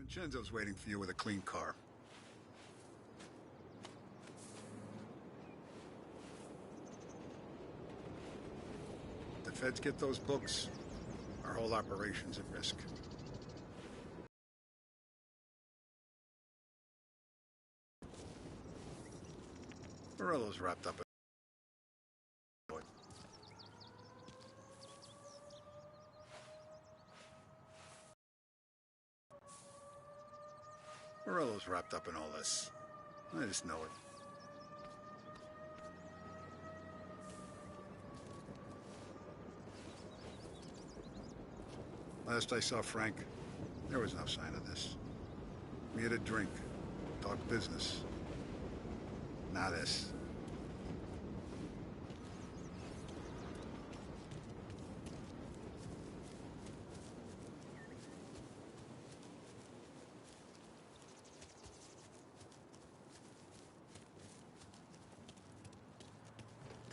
Vincenzo's waiting for you with a clean car. If the feds get those books, our whole operation's at risk. Morello's wrapped up in Morello's wrapped up in all this. I just know it. Last I saw Frank, there was no sign of this. We had a drink, talk business. Now this.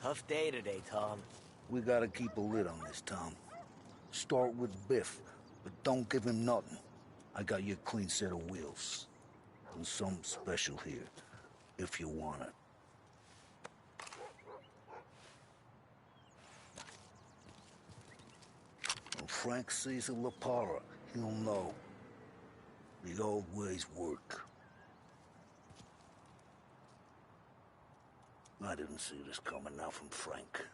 Tough day today, Tom. We gotta keep a lid on this, Tom. Start with Biff, but don't give him nothing. I got you a clean set of wheels. And something special here, if you want it. When Frank sees a La Parra, he'll know. The old ways work. I didn't see this coming now from Frank.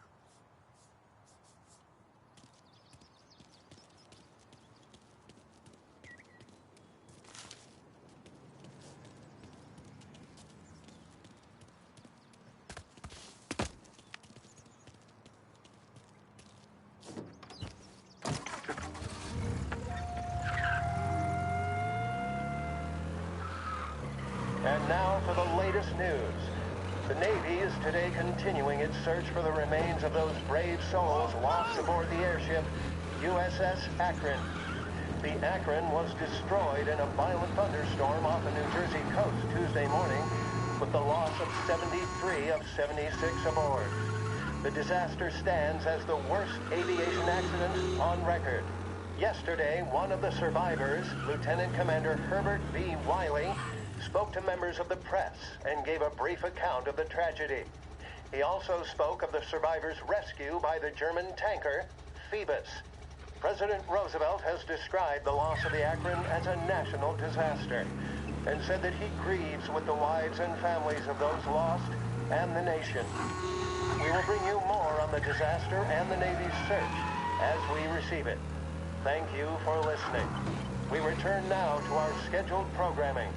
And now for the latest news. The Navy is today continuing its search for the remains of those brave souls lost aboard the airship USS Akron. The Akron was destroyed in a violent thunderstorm off the New Jersey coast Tuesday morning, with the loss of 73 of 76 aboard. The disaster stands as the worst aviation accident on record. Yesterday, one of the survivors, Lieutenant Commander Herbert V. Wiley, spoke to members of the press and gave a brief account of the tragedy. He also spoke of the survivors' rescue by the German tanker, Phoebus. President Roosevelt has described the loss of the Akron as a national disaster and said that he grieves with the wives and families of those lost and the nation. We will bring you more on the disaster and the Navy's search as we receive it. Thank you for listening. We return now to our scheduled programming.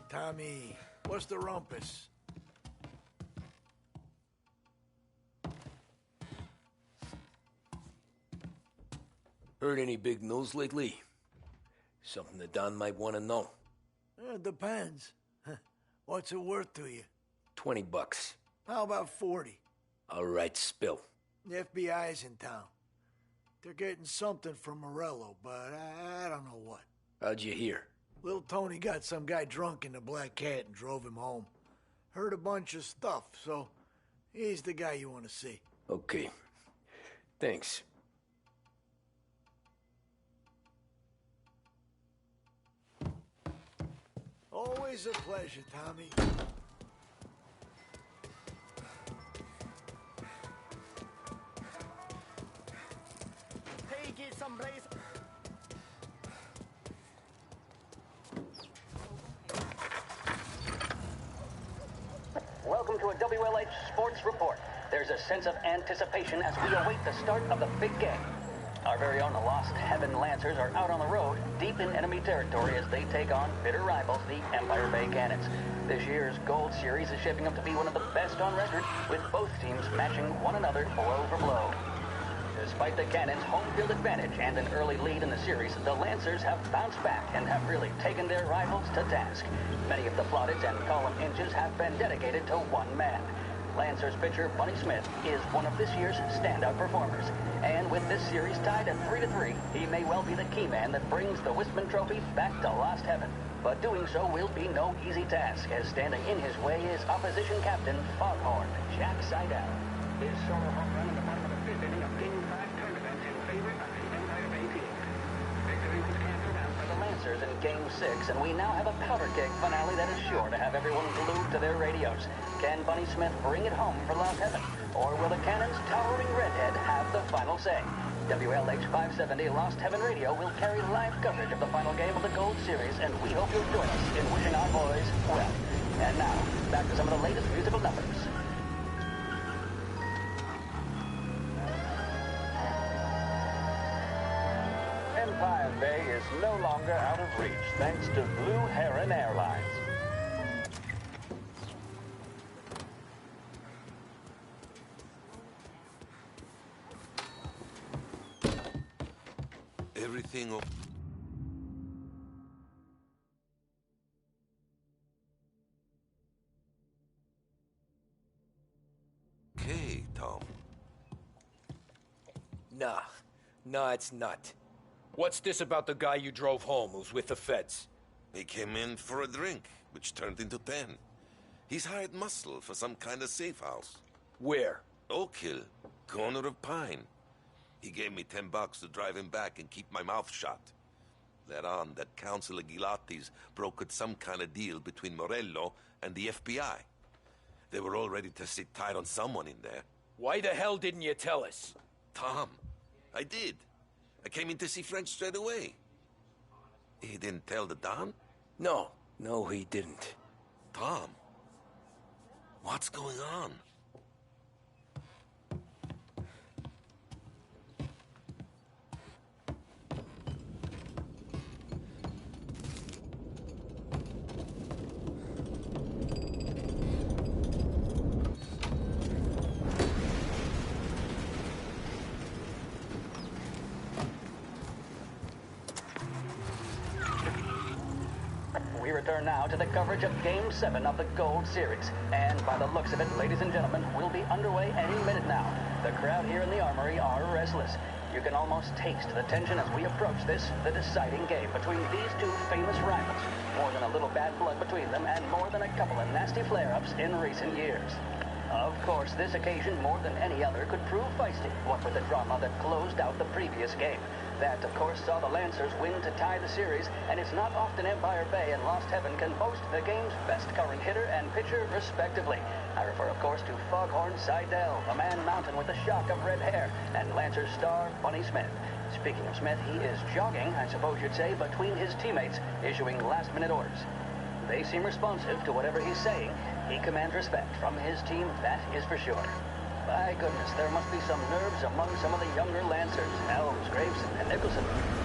Tommy, what's the rumpus? Heard any big news lately? Something that Don might want to know. It depends. What's it worth to you? $20. How about 40? All right, spill. The FBI's in town. They're getting something from Morello, but I don't know what. How'd you hear? Little Tony got some guy drunk in the Black Cat and drove him home. Heard a bunch of stuff, so he's the guy you want to see. Okay. Thanks. Always a pleasure, Tommy. Take it someplace. Welcome to a WLH Sports Report. There's a sense of anticipation as we await the start of the big game. Our very own Lost Heaven Lancers are out on the road, deep in enemy territory as they take on bitter rivals, the Empire Bay Cannons. This year's Gold Series is shaping up to be one of the best on record, with both teams matching one another blow for blow. Despite the Cannons' home field advantage and an early lead in the series, the Lancers have bounced back and have really taken their rivals to task. Many of the plaudits and column inches have been dedicated to one man. Lancers pitcher Bunny Smith is one of this year's standout performers. And with this series tied at 3-3, he may well be the key man that brings the Wistman Trophy back to Lost Heaven. But doing so will be no easy task, as standing in his way is opposition captain Foghorn Jack Seidel. His solo home run in the bottom of the fifth inning of Game 5 tournament in favor of the Empire Bay team. Victory was canceled out by The Lancers in Game 6, and we now have a powder keg finale that is sure to have everyone glued to their radios. Can Bunny Smith bring it home for Lost Heaven? Or will the Cannons' towering redhead have the final say? WLH 570 Lost Heaven Radio will carry live coverage of the final game of the Gold Series, and we hope you'll join us in wishing our boys well. And now, back to some of the latest musical numbers. Empire Bay is no longer out of reach thanks to Blue Heron Airlines. Everything okay, Tom? Nah, it's not. What's this about the guy you drove home who's with the feds? He came in for a drink, which turned into 10. He's hired muscle for some kind of safe house. Where? Oak Hill, corner of Pine. He gave me $10 to drive him back and keep my mouth shut. Let on that Councilor Gilatti's brokered some kind of deal between Morello and the FBI. They were all ready to sit tight on someone in there. Why the hell didn't you tell us? Tom, I did. I came in to see Frank straight away. He didn't tell the Don? No, he didn't. Tom, what's going on? We return now to the coverage of Game 7 of the Gold Series. And by the looks of it, ladies and gentlemen, we'll be underway any minute now. The crowd here in the Armory are restless. You can almost taste the tension as we approach this, the deciding game between these two famous rivals. More than a little bad blood between them, and more than a couple of nasty flare-ups in recent years. Of course, this occasion, more than any other, could prove feisty, what with the drama that closed out the previous game. That, of course, saw the Lancers win to tie the series, and it's not often Empire Bay and Lost Heaven can boast the game's best current hitter and pitcher, respectively. I refer, of course, to Foghorn Seidel, a man mountain with a shock of red hair, and Lancers star Bunny Smith. Speaking of Smith, he is jogging, I suppose you'd say, between his teammates, issuing last-minute orders. They seem responsive to whatever he's saying. He commands respect from his team, that is for sure. My goodness, there must be some nerves among some of the younger Lancers, Elms, Graveson, and Nicholson.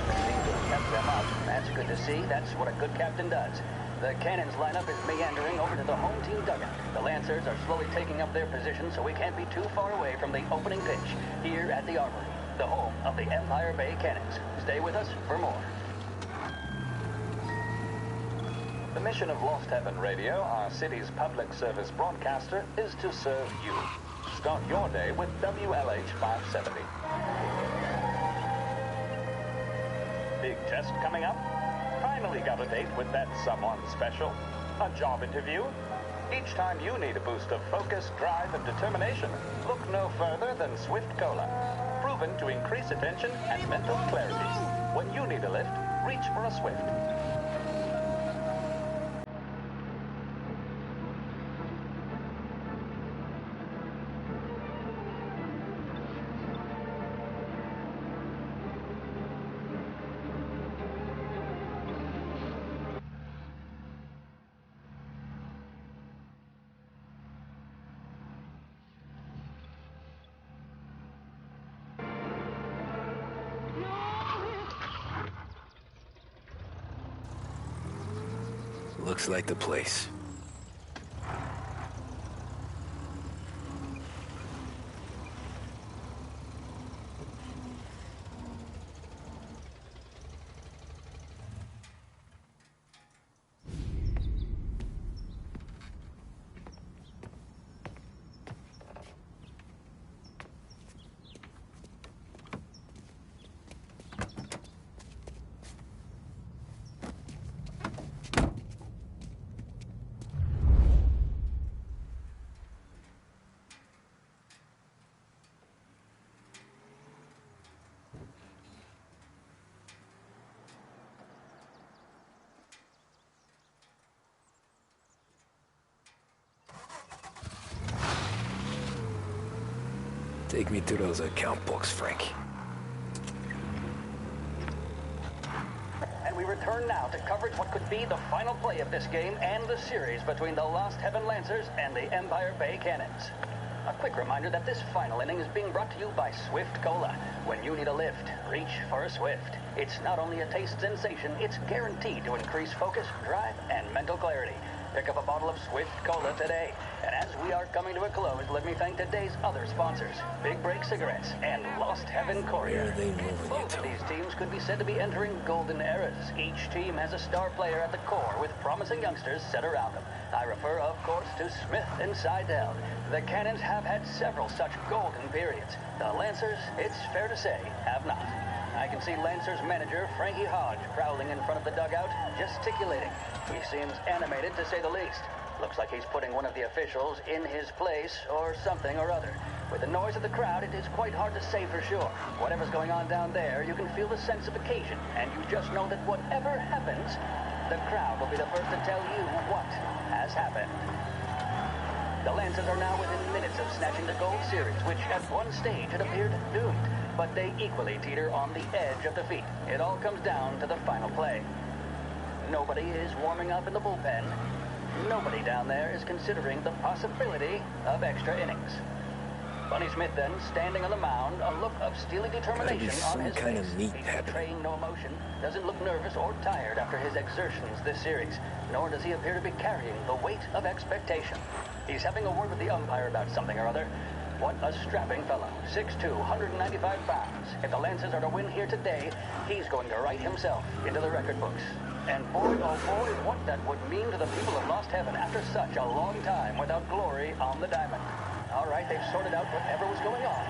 They seem to have kept them out. That's good to see. That's what a good captain does. The Cannons lineup is meandering over to the home team dugout. The Lancers are slowly taking up their position, so we can't be too far away from the opening pitch here at the Armory, the home of the Empire Bay Cannons. Stay with us for more. The mission of Lost Heaven Radio, our city's public service broadcaster, is to serve you. Start your day with WLH 570. Big test coming up? Finally got a date with that someone special. A job interview? Each time you need a boost of focus, drive, and determination, look no further than Swift Cola. Proven to increase attention and mental clarity. When you need a lift, reach for a Swift. Looks like the place. Take me to those account books, Frank. And we return now to coverage what could be the final play of this game and the series between the Lost Heaven Lancers and the Empire Bay Cannons. A quick reminder that this final inning is being brought to you by Swift Cola. When you need a lift, reach for a Swift. It's not only a taste sensation, it's guaranteed to increase focus, drive, and mental clarity. Pick up a bottle of Swift Cola today. And as we are coming to a close, let me thank today's other sponsors, Big Break Cigarettes and Lost Heaven Courier. Where are they moving Both of into? these teams could be said to be entering golden eras. Each team has a star player at the core with promising youngsters set around them. I refer, of course, to Smith and Seidel. The Cannons have had several such golden periods. The Lancers, it's fair to say, have not. I can see Lancers manager Frankie Hodge prowling in front of the dugout, gesticulating. He seems animated, to say the least. Looks like he's putting one of the officials in his place or something or other. With the noise of the crowd, it is quite hard to say for sure. Whatever's going on down there, you can feel the sense of occasion, and you just know that whatever happens, the crowd will be the first to tell you what has happened. The Lancers are now within minutes of snatching the Gold Series, which at one stage had appeared doomed. But they equally teeter on the edge of defeat. It all comes down to the final play. Nobody is warming up in the bullpen. Nobody down there is considering the possibility of extra innings. Bunny Smith then, standing on the mound, a look of steely determination on his kind face. of neat He's happening. betraying no emotion, doesn't look nervous or tired after his exertions this series, nor does he appear to be carrying the weight of expectation. He's having a word with the umpire about something or other. What a strapping fellow. 6'2", 195 pounds. If the Lancers are to win here today, he's going to write himself into the record books. And boy, oh boy, what that would mean to the people of Lost Heaven after such a long time without glory on the diamond. All right, they've sorted out whatever was going on.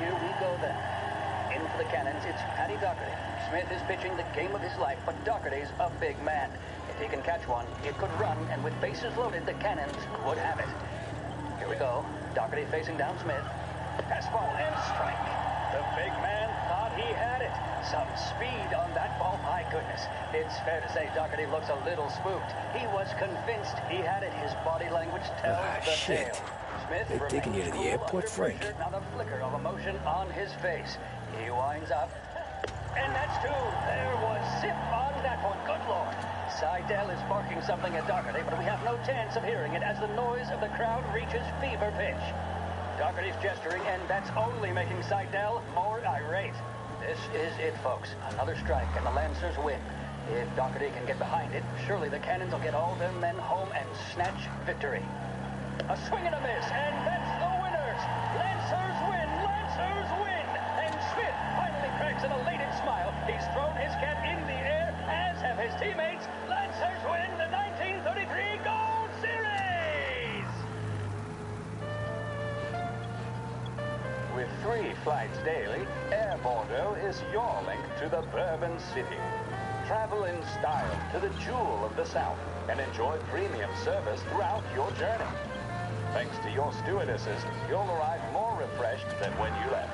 Here we go then. In for the Cannons, it's Paddy Doherty. Smith is pitching the game of his life, but Doherty's a big man. If he can catch one, it could run, and with bases loaded, the Cannons would have it. Here we go. Doherty facing down Smith. Fastball and strike. The big man thought he had it. Some speed on that ball, my goodness. It's fair to say Doherty looks a little spooked. He was convinced he had it. His body language tells the shit. tale. Smith They're taking you to the remains cool airport, under Frank? pressure, not a flicker of emotion on his face. He winds up. And that's two. There was zip on that one. Good Lord. Seidel is barking something at Doherty, but we have no chance of hearing it as the noise of the crowd reaches fever pitch. Doherty's gesturing, and that's only making Seidel more irate. This is it, folks. Another strike, and the Lancers win. If Doherty can get behind it, surely the Cannons will get all their men home and snatch victory. A swing and a miss, and that's the winners! Lancers win! Lancers win! And Smith finally cracks an elated smile. He's thrown his cap in the air, as have his teammates. Lancers win the 1933 Gold Series! With 3 flights daily, Air Bordeaux is your link to the Bourbon City. Travel in style to the jewel of the South and enjoy premium service throughout your journey. Thanks to your stewardesses, you'll arrive more refreshed than when you left.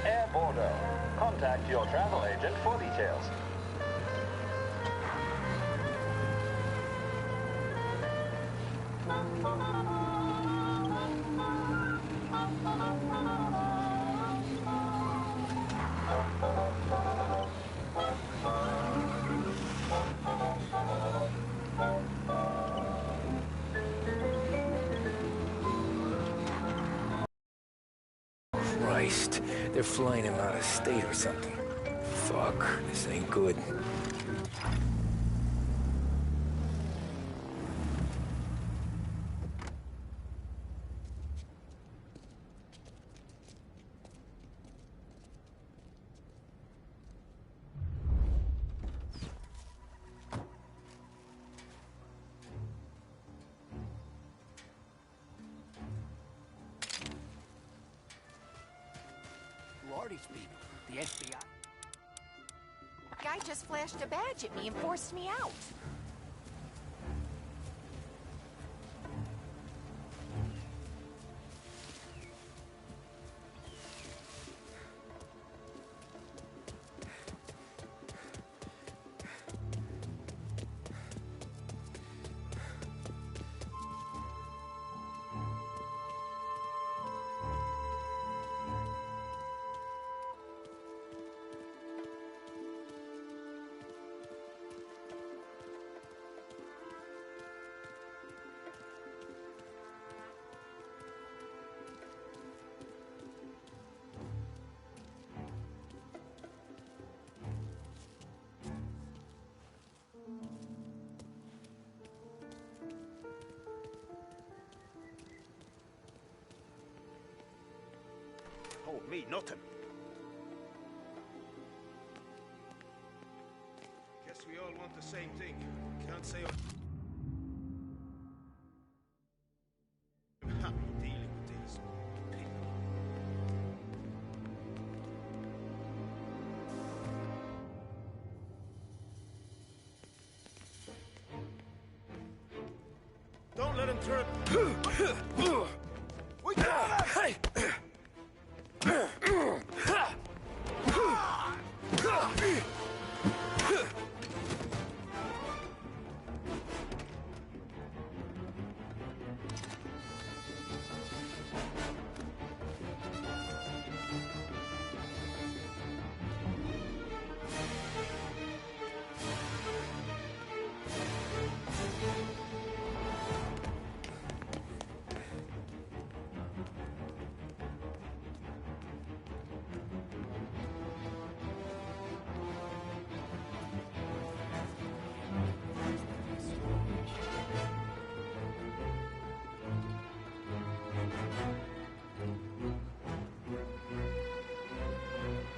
Air Bordeaux. Contact your travel agent for details. Christ, they're flying him out of state or something. Fuck, this ain't good. Who are these people? The FBI? Guy just flashed a badge at me and forced me out. Nothing. Guess we all want the same thing. Can't say I'm happy dealing with these people. Don't let him turn. We got him!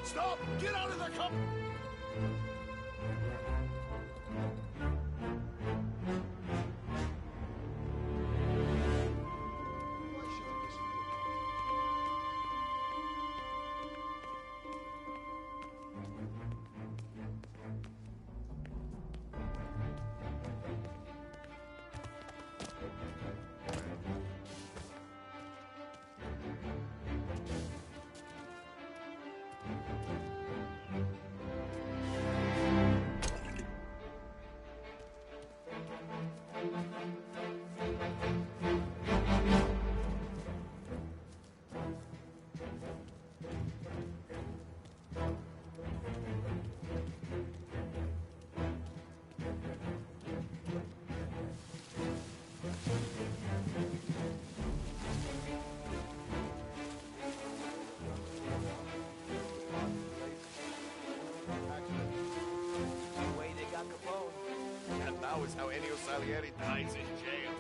Stop! Get out of the car! That was how Ennio Salieri dies in jail.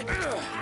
right there!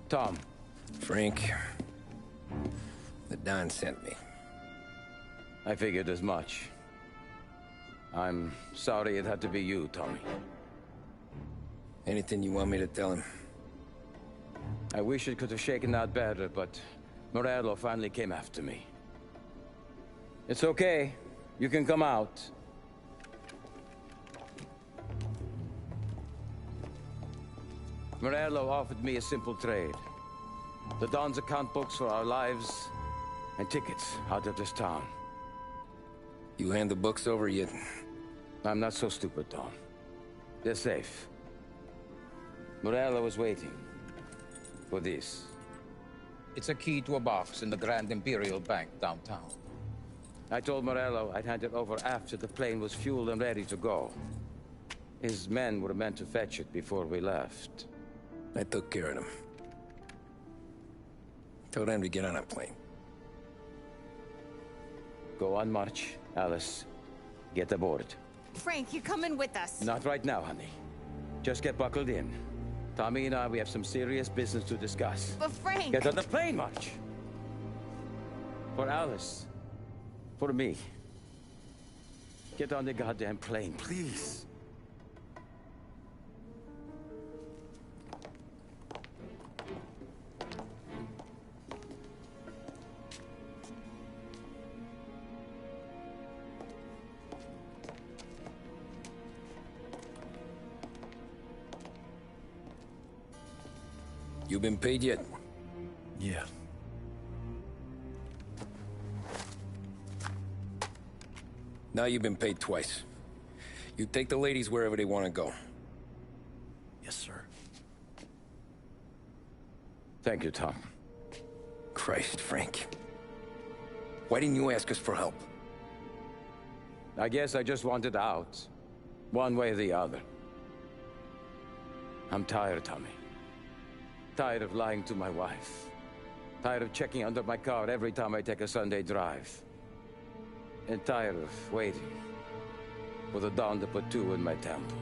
Tom. Frank. The Don sent me. I figured as much. I'm sorry it had to be you, Tommy. Anything you want me to tell him? I wish it could have shaken out better, but Morello finally came after me. It's okay. You can come out. Morello offered me a simple trade. The Don's account books for our lives and tickets out of this town. You hand the books over yet? I'm not so stupid, Don. They're safe. Morello was waiting for this. It's a key to a box in the Grand Imperial Bank downtown. I told Morello I'd hand it over after the plane was fueled and ready to go. His men were meant to fetch it before we left. I took care of them. Told them to get on a plane. Go on, march, Alice. Get aboard. Frank, you're coming with us. Not right now, honey. Just get buckled in. Tommy and I, we have some serious business to discuss. But Frank... Get on the plane, March! For Alice. For me. Get on the goddamn plane, please. You been paid yet? Yeah. Now you've been paid twice. You take the ladies wherever they want to go. Yes, sir. Thank you, Tom. Christ, Frank. Why didn't you ask us for help? I guess I just wanted out. One way or the other. I'm tired, Tommy. Tired of lying to my wife. Tired of checking under my car every time I take a Sunday drive. And tired of waiting for the dawn to put two in my temple.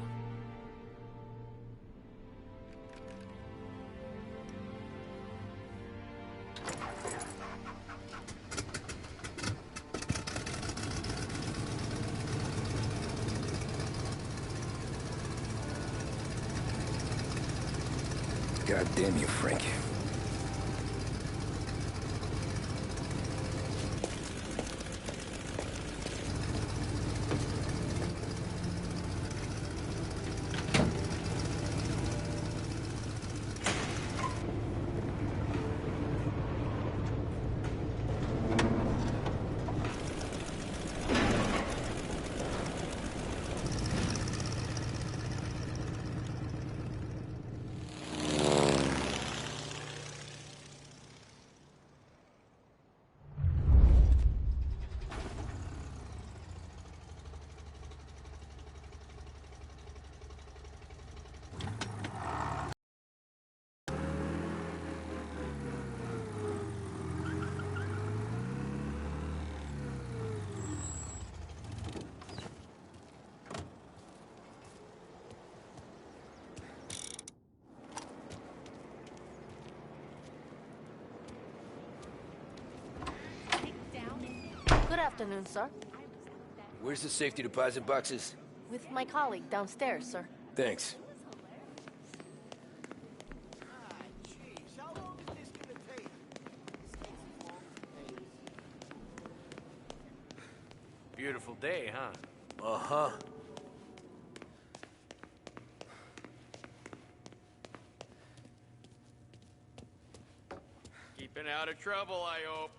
God damn you, Frank. Good afternoon, sir. Where's the safety deposit boxes? With my colleague downstairs, sir. Thanks. Beautiful day, huh? Uh-huh. Keeping out of trouble, I hope.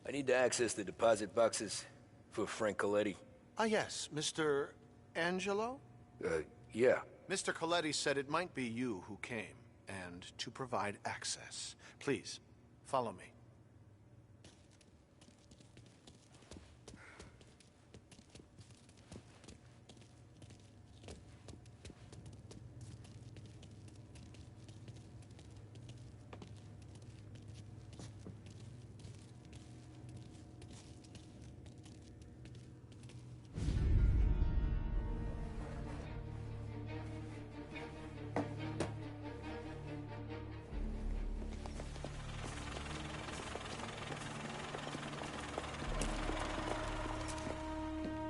I need to access the deposit boxes for Frank Coletti. Ah, yes, Mr. Angelo? Yeah. Mr. Coletti said it might be you who came, and to provide access. Please, Follow me.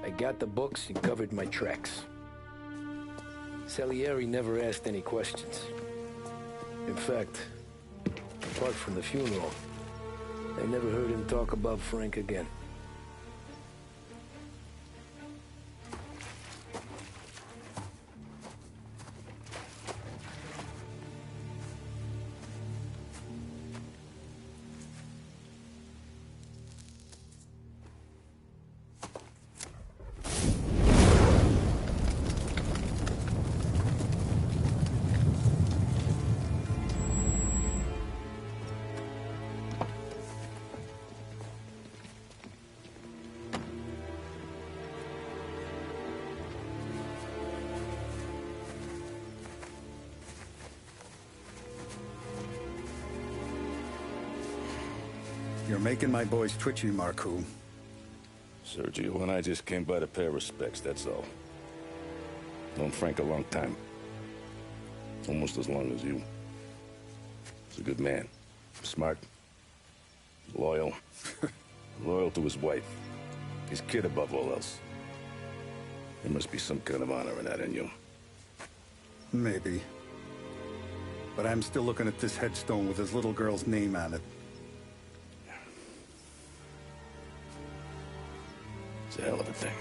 I got the books and covered my tracks. Salieri never asked any questions. In fact, apart from the funeral, I never heard him talk about Frank again. You're making my boys twitchy, Marcoux. Sergio and I just came by to pay our respects, that's all. Known Frank a long time. Almost as long as you. He's a good man. Smart. Loyal. Loyal to his wife. His kid above all else. There must be some kind of honor in that in you. Maybe. But I'm still looking at this headstone with his little girl's name on it. It's a hell of a thing.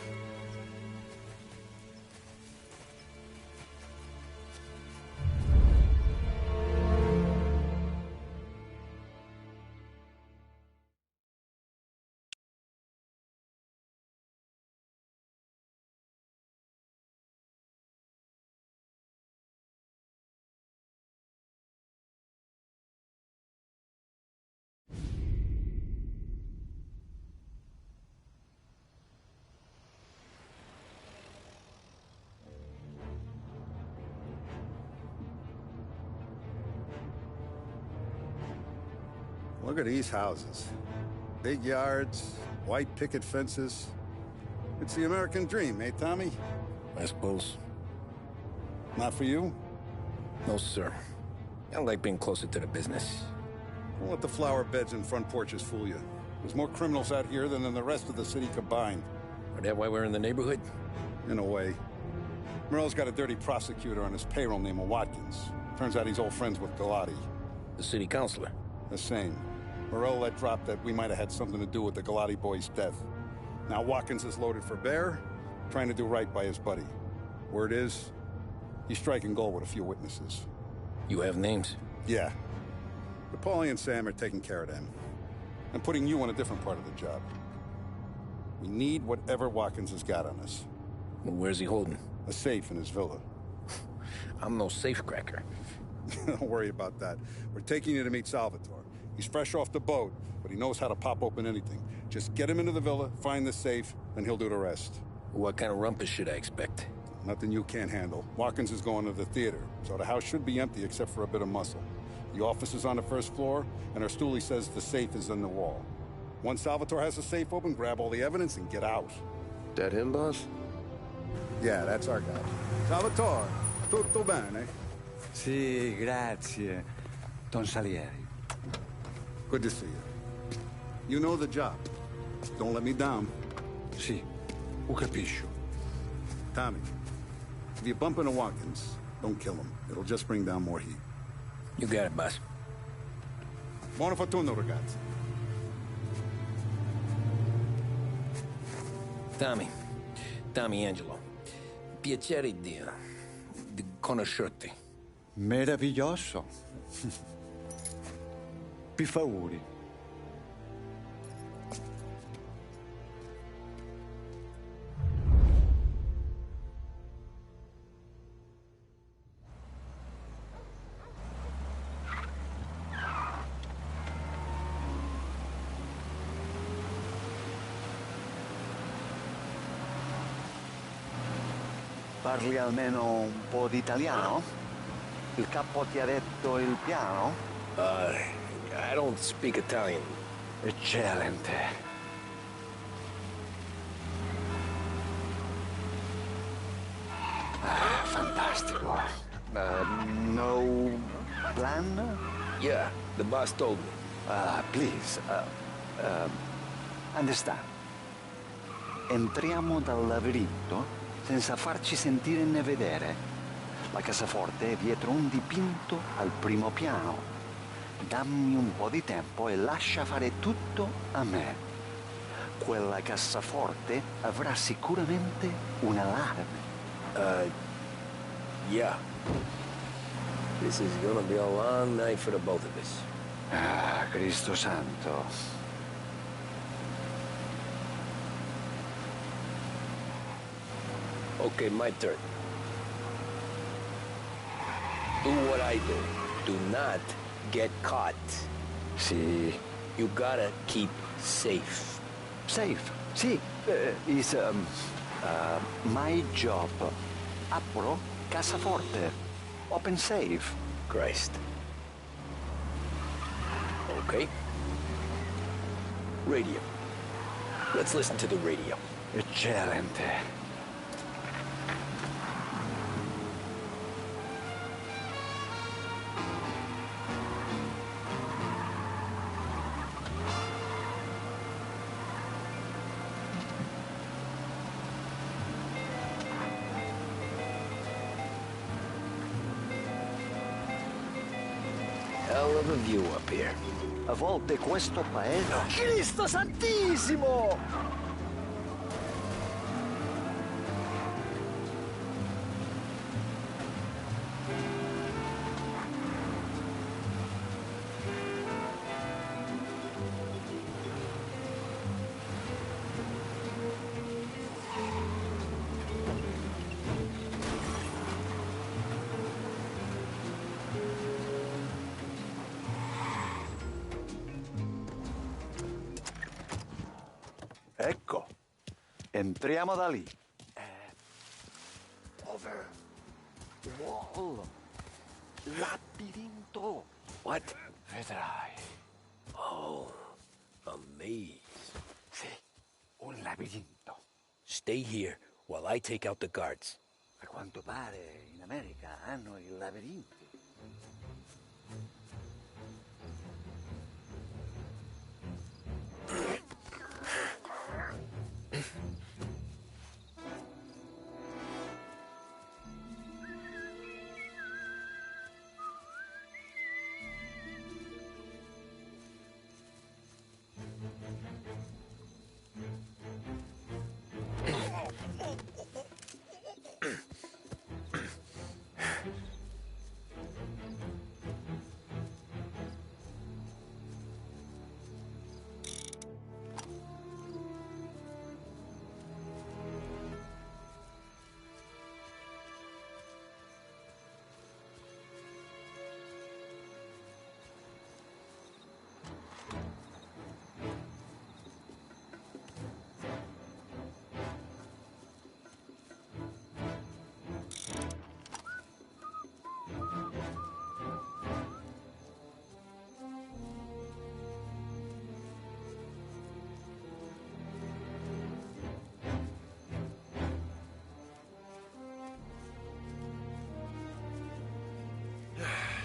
Look at these houses. Big yards, white picket fences. It's the American dream, eh, Tommy? I suppose. Not for you? No, sir. I like being closer to the business. Don't let the flower beds and front porches fool you. There's more criminals out here than in the rest of the city combined. Are that why we're in the neighborhood? In a way. Merle's got a dirty prosecutor on his payroll named Watkins. Turns out he's old friends with Galati. The city councilor? The same. Morello let drop that we might have had something to do with the Galati boy's death. Now Watkins is loaded for bear, trying to do right by his buddy. Word is, he's striking gold with a few witnesses. You have names? Yeah. But Paulie and Sam are taking care of them. I'm putting you on a different part of the job. We need whatever Watkins has got on us. Well, where's he holding? A safe in his villa. I'm no safecracker. Don't worry about that. We're taking you to meet Salvatore. He's fresh off the boat, but he knows how to pop open anything. Just get him into the villa, find the safe, and he'll do the rest. What kind of rumpus should I expect? Nothing you can't handle. Watkins is going to the theater, so the house should be empty except for a bit of muscle. The office is on the first floor, and our stoolie says the safe is in the wall. Once Salvatore has the safe open, grab all the evidence and get out. That him, boss? Yeah, that's our guy. Salvatore, tutto bene? Sì, grazie, Don Salieri. Good to see you. You know the job. Don't let me down. Sì, ho capisco. Tommy, if you bump into Watkins, don't kill him. It'll just bring down more heat. You got it, boss. Buona fortuna, ragazzi. Tommy Angelo. Piacere di conoscerti. Meraviglioso. Per favore. Parli almeno un po' di italiano? Il capo ti ha detto il piano? I don't speak Italian. Eccellente. Fantastico. No plan? Yeah, the boss told me. Please, understand. Entriamo dal labirinto senza farci sentire né vedere. La cassaforte è dietro un dipinto al primo piano. Dammi un po' di tempo e lascia fare tutto a me. Quella cassaforte avrà sicuramente un allarme. Yeah. This is gonna be a long night for the both of us. Cristo santo. Okay, my turn. Do what I do. Do not get caught. Sì. You gotta keep safe. Safe? Sì. Is my job. Apro cassaforte. Open safe. Christ. Okay. Radio. Let's listen to the radio. Eccellente. Hell of a view up here. A volte questo paese... Cristo santissimo! Ecco, entriamo da lì. Over. Wall. Labirinto. What? Vedrai. Oh, a maze. Sì, un labirinto. Stay here while I take out the guards. A quanto pare in America hanno i labirinti.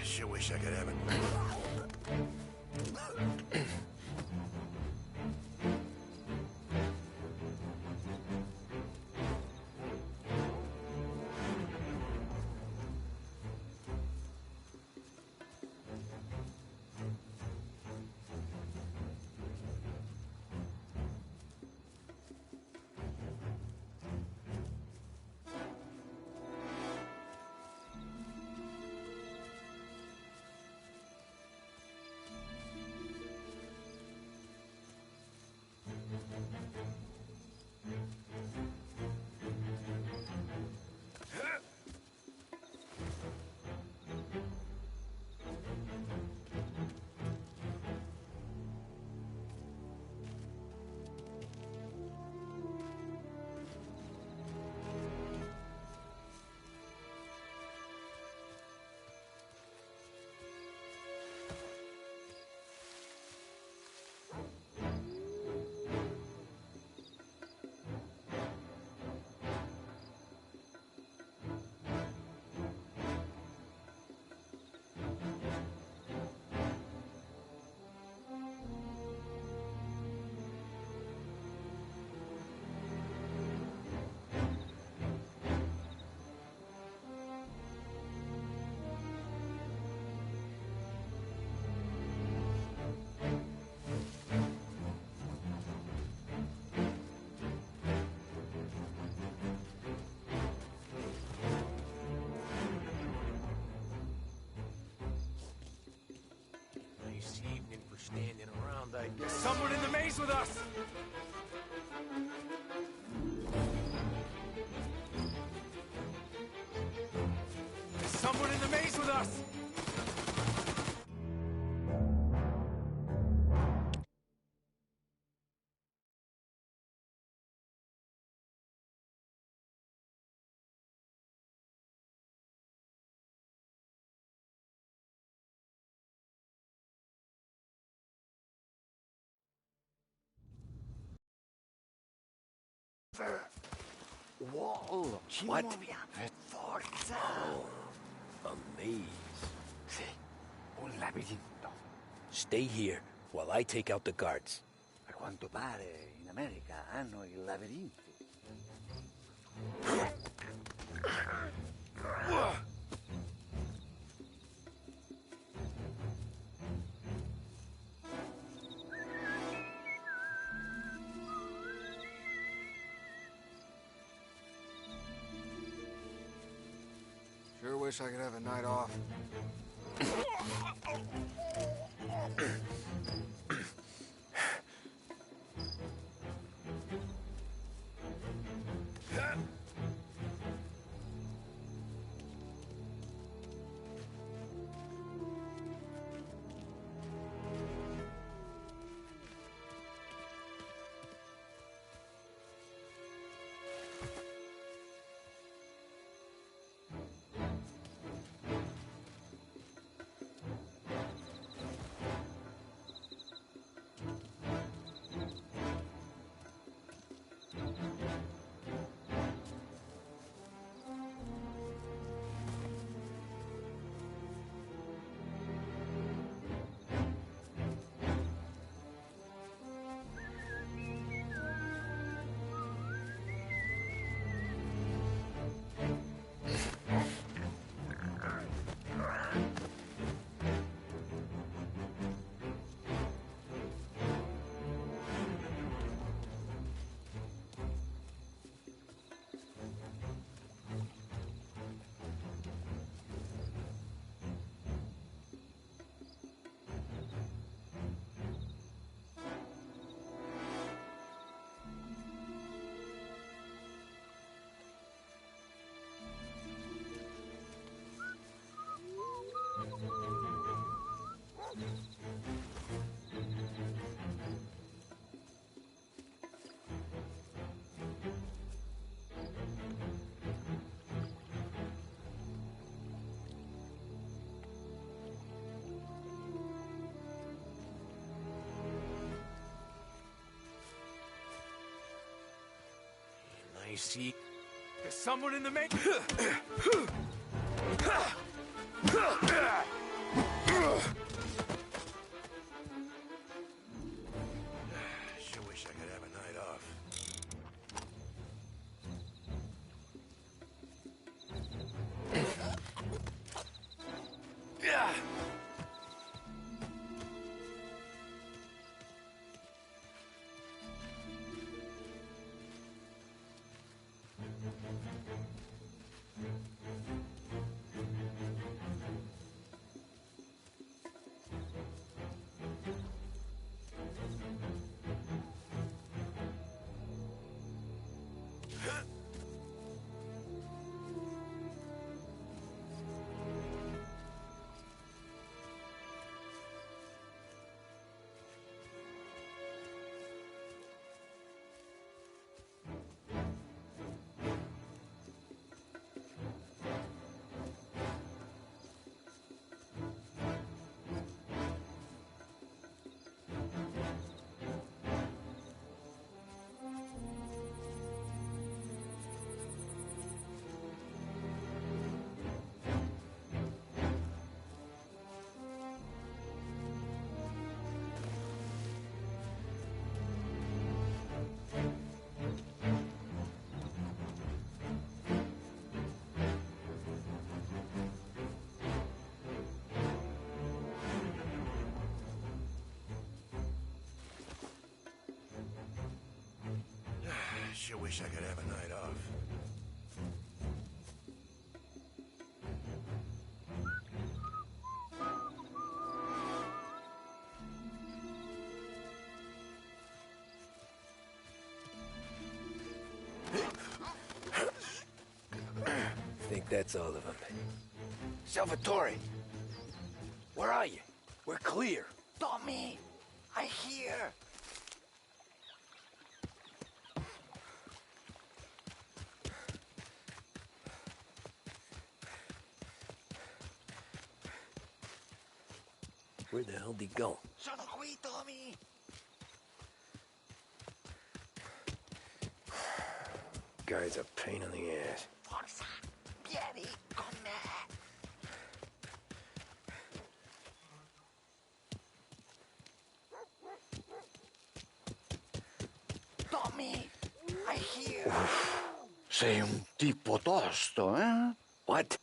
Sure wish I could have it. I guess. There's someone in the maze with us! There's someone in the maze with us! Wall, what? Forza. Oh, a maze. Sì, un labirinto. Stay here while I take out the guards. A quanto pare in America hanno i labirinti. Sure wish I could have a night off. I see. There's someone in the maze. Sure wish I could have a night off. Sure wish I could have a night off. that's all of them. Salvatore! Where are you? We're clear. Tommy! I hear! Where the hell'd he go? Sono qui, Tommy! Guy's a pain in the ass. Forza! Vieni con me! Tommy! I hear! Sei un tipo tosto, eh? What?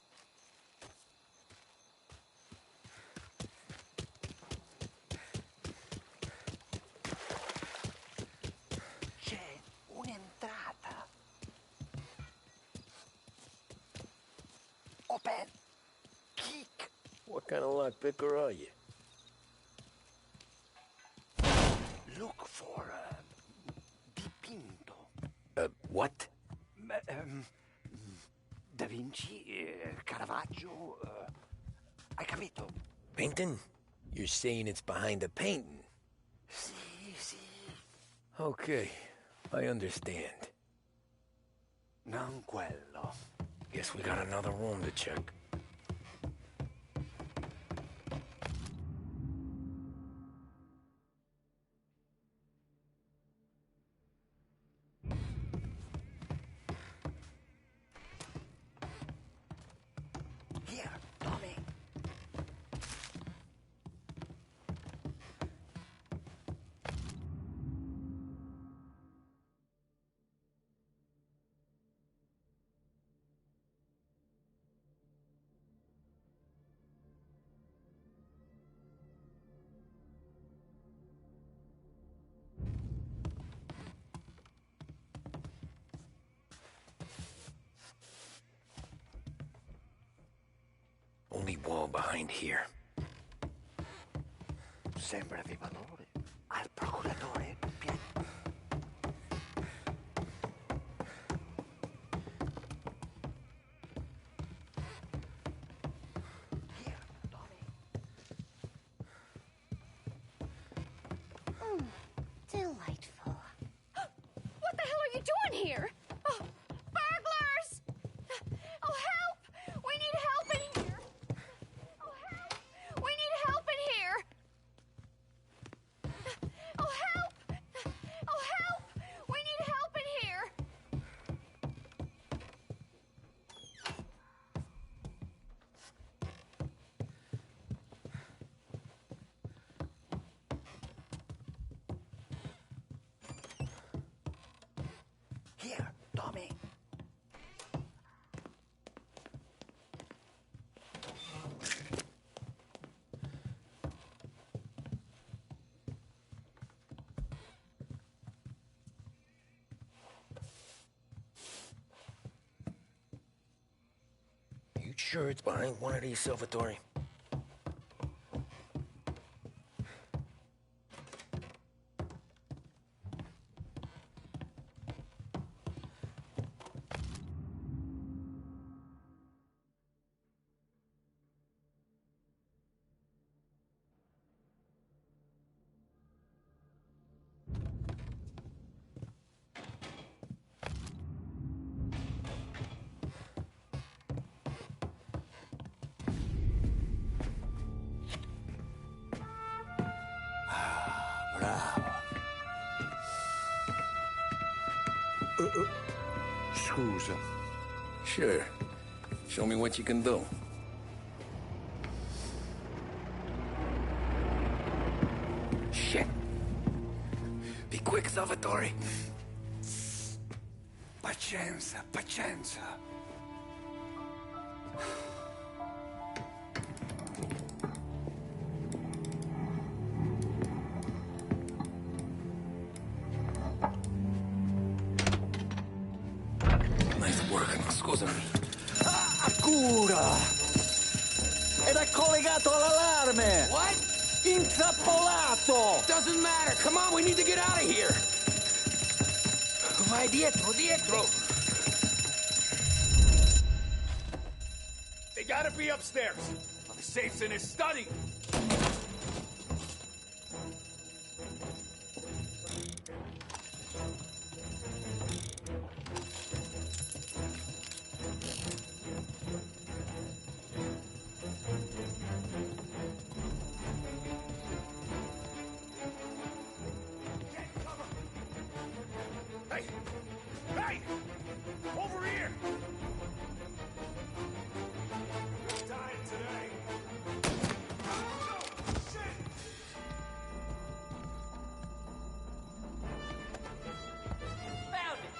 C'è un'entrata. Open! Kick! What kind of lockpicker are you? Look for dipinto. What? Da Vinci, Caravaggio. Hai capito? Painting? You're saying it's behind the painting? Sì, sì. Okay, I understand. Non quello. Guess we got another room to check. Here, Tommy. Only wall behind here. Sembra di valore. Al procuratore, vieni. Here, Tommy. Delightful. What the hell are you doing here? Oh, burglars! Oh, help! We need help in here! Oh, help! We need help in here! Oh, help! Oh, help! We need help in here! Here, Tommy. You sure it's behind one of these, Salvatore? Scusa. Sure. Show me what you can do. Shit. Be quick, Salvatore. Pazienza, pazienza. Nice work, scusami. Cura! Ed è collegato all'allarme! What? Intrappolato! Doesn't matter. Come on, we need to get out of here. Vai dietro, dietro. gotta be upstairs. The safe's in his study. Hey! Hey! Over here! Good time today. Oh, shit! Found it!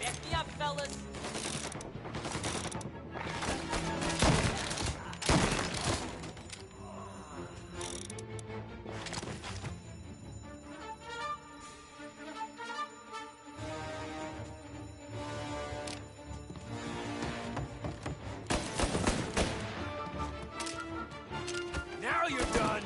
Back me up, fellas. Now you're done!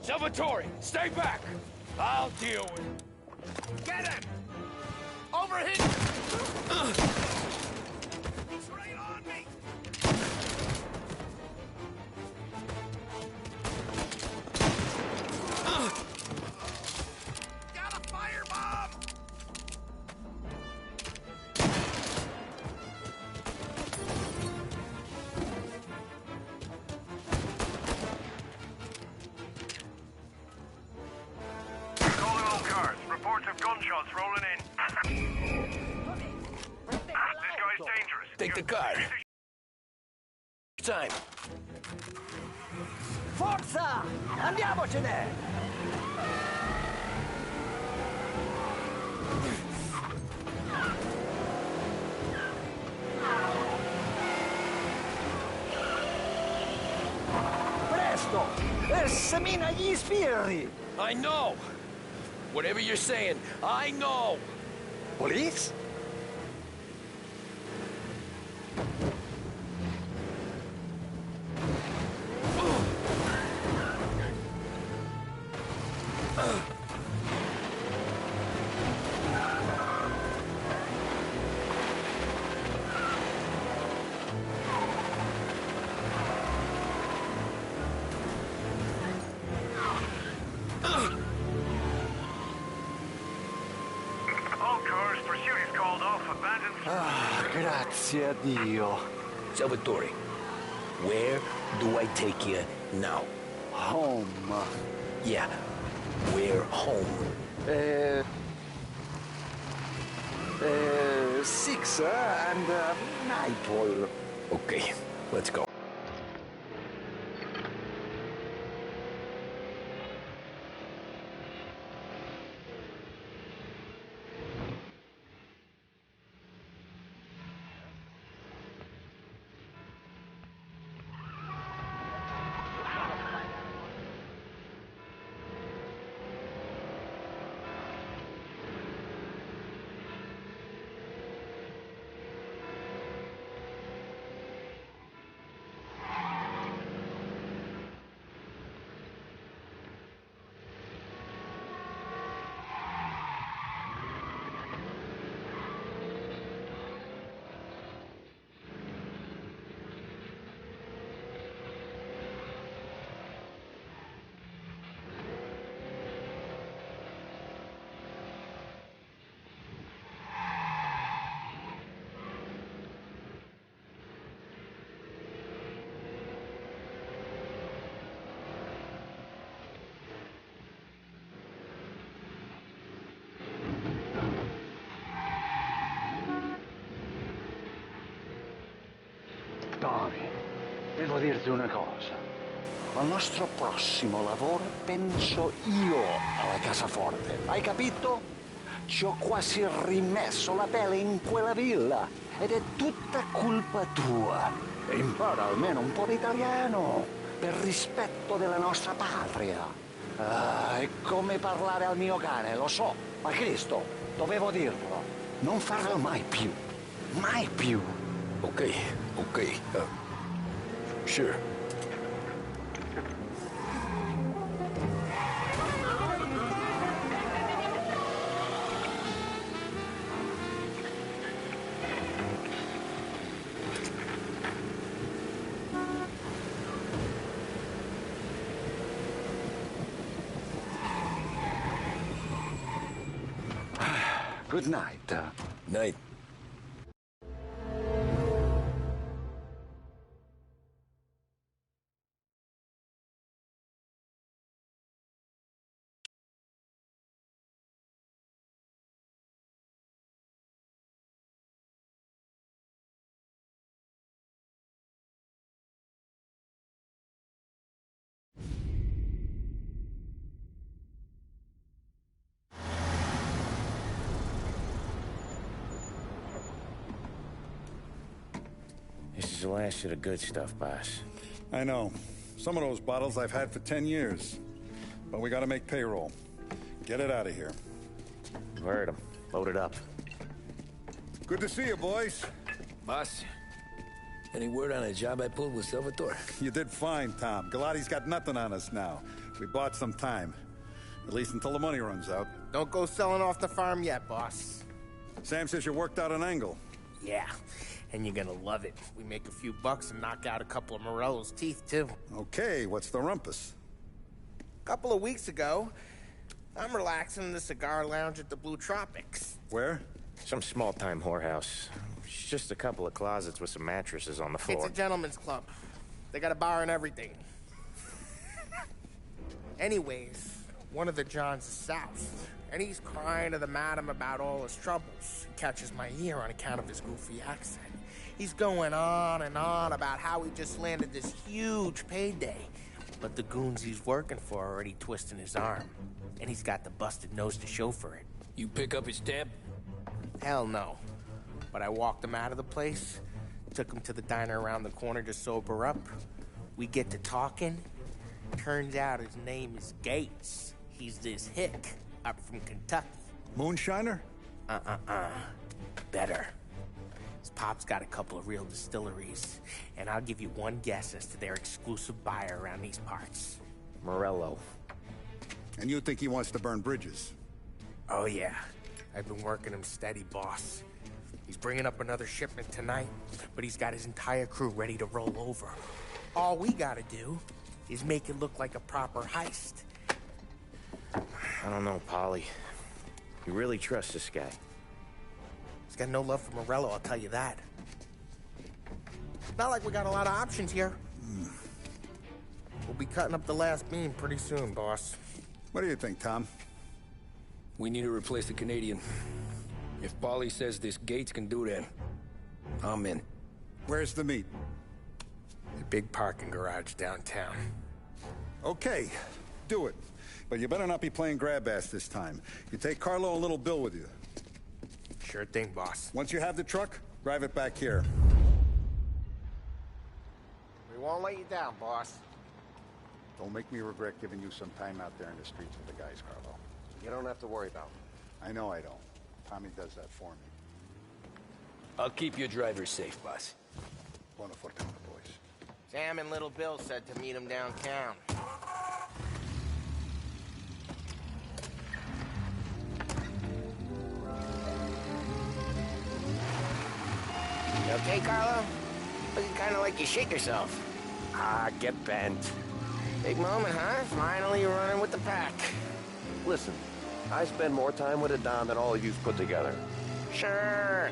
Salvatore, stay back! I'll deal with it. Get him! Over here! He's right on me! Got a firebomb! Calling all cars. Reports of gunshots rolling in. This guy's dangerous. Take the car. Time. Forza! Andiamocene! Presto! Semina gli sbirri! I know! Whatever you're saying, I know! Police? All cars, pursuit is called off. Abandoned. Ah, grazie a Dio. Salvatore, where do I take you now? Home. Yeah, where home? Six and Nightfall. Okay, let's go. Tony, devo dirti una cosa. Al nostro prossimo lavoro penso io alla cassaforte. Hai capito? ci ho quasi rimesso la pelle in quella villa. Ed è tutta colpa tua. E impara almeno un po' di italiano, per rispetto della nostra patria. Ah, è come parlare al mio cane, lo so, ma Cristo, dovevo dirlo. Non farlo mai più. Mai più. Okay. Sure. Good night. Night. This is the last of the good stuff, boss. I know. Some of those bottles I've had for 10 years. But we gotta make payroll. Get it out of here. Heard him. Load it up. Good to see you, boys. Boss, any word on a job I pulled with Salvatore? You did fine, Tom. Galati's got nothing on us now. We bought some time. At least until the money runs out. Don't go selling off the farm yet, boss. Sam says you worked out an angle. Yeah, and you're gonna love it. We make a few bucks and knock out a couple of Morello's teeth, too. Okay, what's the rumpus? A couple of weeks ago, I'm relaxing in the cigar lounge at the Blue Tropics. Where? Some small-time whorehouse. It's just a couple of closets with some mattresses on the floor. It's a gentleman's club. They got a bar and everything. Anyways, one of the Johns is south, and he's crying to the madam about all his troubles. He catches my ear on account of his goofy accent. He's going on and on about how he just landed this huge payday. But the goons he's working for are already twisting his arm. And he's got the busted nose to show for it. You pick up his tab? Hell no. But I walked him out of the place, took him to the diner around the corner to sober up. We get to talking. Turns out his name is Gates. He's this hick up from Kentucky. Moonshiner? Better. His pop's got a couple of real distilleries, and I'll give you one guess as to their exclusive buyer around these parts. Morello. And you think he wants to burn bridges? Oh, yeah. I've been working him steady, boss. He's bringing up another shipment tonight, but he's got his entire crew ready to roll over. All we gotta do is make it look like a proper heist. I don't know, Polly. You really trust this guy? He's got no love for Morello, I'll tell you that. Not like we got a lot of options here. We'll be cutting up the last beam pretty soon, boss. What do you think, Tom? We need to replace the Canadian. If Paulie says this Gates can do that, I'm in. Where's the meet? The big parking garage downtown. Okay, do it. But you better not be playing grab ass this time. You take Carlo and Little Bill with you. Sure thing, boss. Once you have the truck, drive it back here. We won't let you down, boss. Don't make me regret giving you some time out there in the streets with the guys, Carlo. You don't have to worry about it. I know I don't. Tommy does that for me. I'll keep your driver safe, boss. Buona fortuna, boys. Sam and Little Bill said to meet him downtown. You okay, Carlo? Looking kind of like you shake yourself. Ah, get bent. Big moment, huh? Finally you're running with the pack. Listen, I spend more time with a Don than all of you've put together. Sure.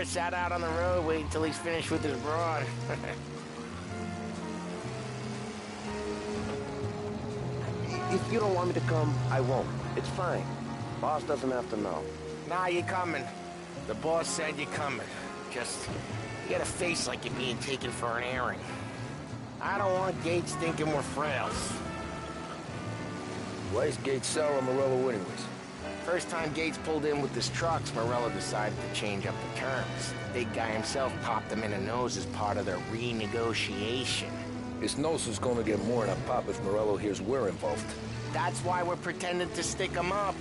Sat out on the road waiting till he's finished with his broad. If you don't want me to come, I won't. It's fine. Boss doesn't have to know. Nah, you're coming. The boss said you're coming. Just, you got a face like you're being taken for an airing. I don't want Gates thinking we're frails. Why is Gates sour on Morello anyways? First time Gates pulled in with his trucks, Morello decided to change up the terms. The big guy himself popped him in the nose as part of their renegotiation. His nose is gonna get more than a pop if Morello hears we're involved. That's why we're pretending to stick him up.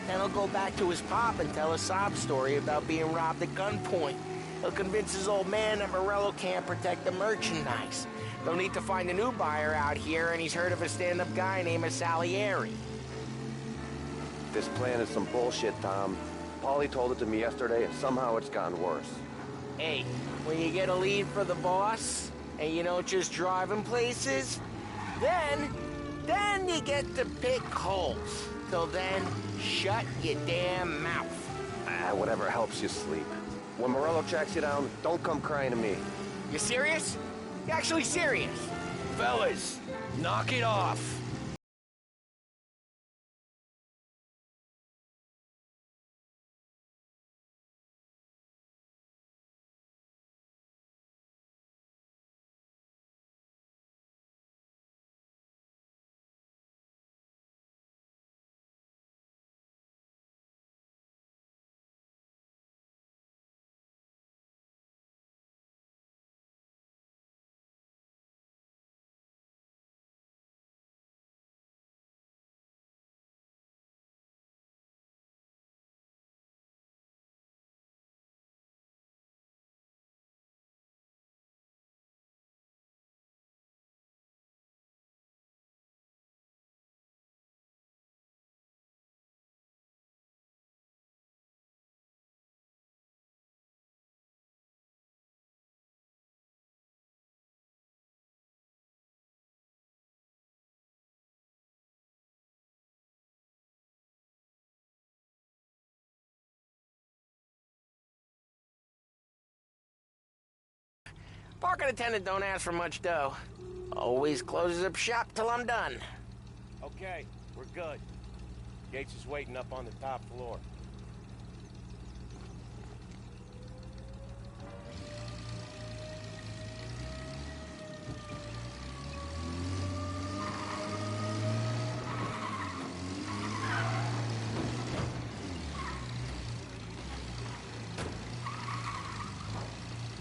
Then he'll go back to his pop and tell a sob story about being robbed at gunpoint. He'll convince his old man that Morello can't protect the merchandise. They'll need to find a new buyer out here, and he's heard of a stand-up guy named Salieri. This plan is some bullshit, Tom. Paulie told it to me yesterday, and somehow it's gotten worse. Hey, when you get a lead for the boss, and you don't just drive him places, then you get to pick holes. Till then, shut your damn mouth. Whatever helps you sleep. When Morello tracks you down, don't come crying to me. You serious? You actually serious? Fellas, knock it off. Parking attendant don't ask for much dough. Always closes up shop till I'm done. Okay, we're good. Gates is waiting up on the top floor.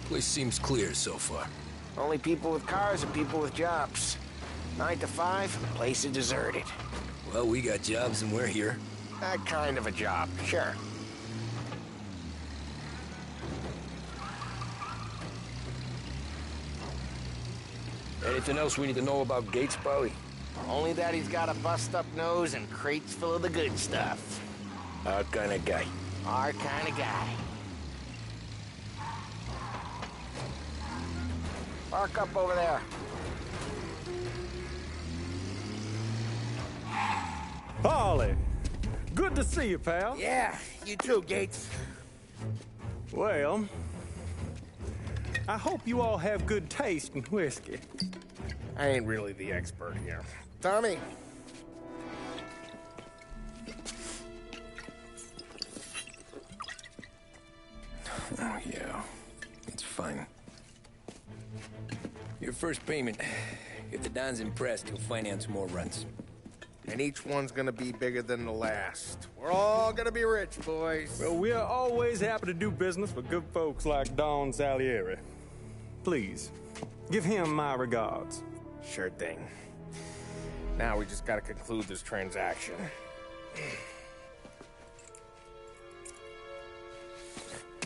Place seems clear so far. Only people with cars and people with jobs. 9 to 5, place is deserted. Well, we got jobs and we're here. That kind of a job, sure. Anything else we need to know about Gates, Paulie? Only that he's got a bust-up nose and crates full of the good stuff. Our kind of guy. Our kind of guy. Park up over there. Paulie, good to see you, pal. Yeah, you too, Gates. Well, I hope you all have good taste in whiskey. I ain't really the expert here. Tommy. Oh, yeah. It's fine. Your first payment. If the Don's impressed, he'll finance more runs. And each one's gonna be bigger than the last. We're all gonna be rich, boys. Well, we're always happy to do business with good folks like Don Salieri. Please, give him my regards. Sure thing. Now we just gotta conclude this transaction.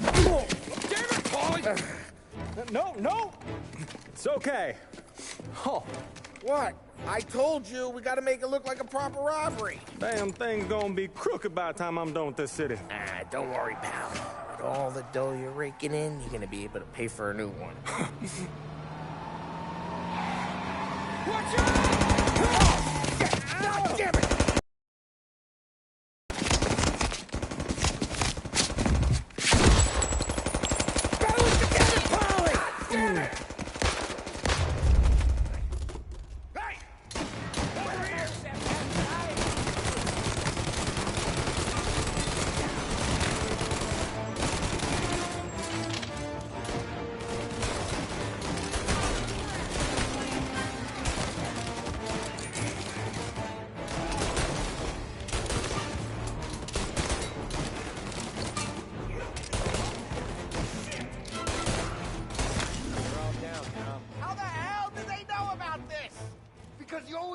Oh, damn it, Paulie! No! It's okay. Oh. What? I told you, we gotta make it look like a proper robbery. Damn thing's gonna be crooked by the time I'm done with this city. Ah, don't worry, pal. With all the dough you're raking in, you're gonna be able to pay for a new one. Watch out! God damn it!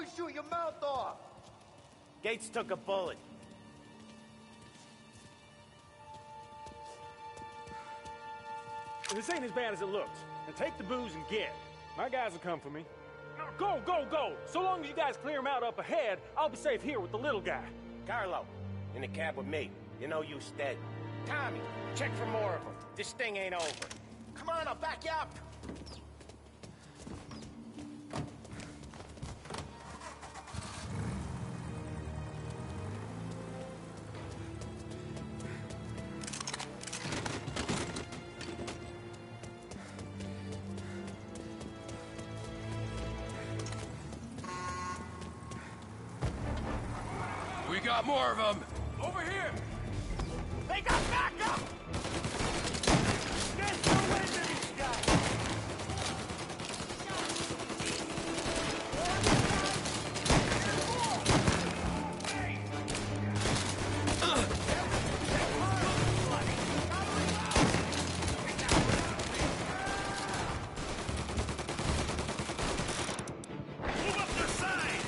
would shoot your mouth off. Gates took a bullet. This ain't as bad as it looks. Now take the booze and get. My guys will come for me. Now go, go, go! So long as you guys clear him out up ahead, I'll be safe here with the little guy. Carlo, in the cab with me. You know you dead. Tommy, check for more of them. This thing ain't over. Come on, I'll back you up. We got more of them! Over here! They got backup! There's no way to these guys! Move up their side!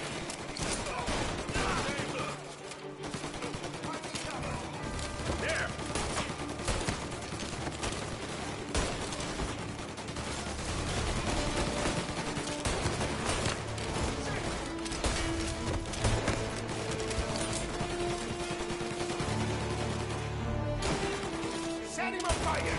There! Set him on fire!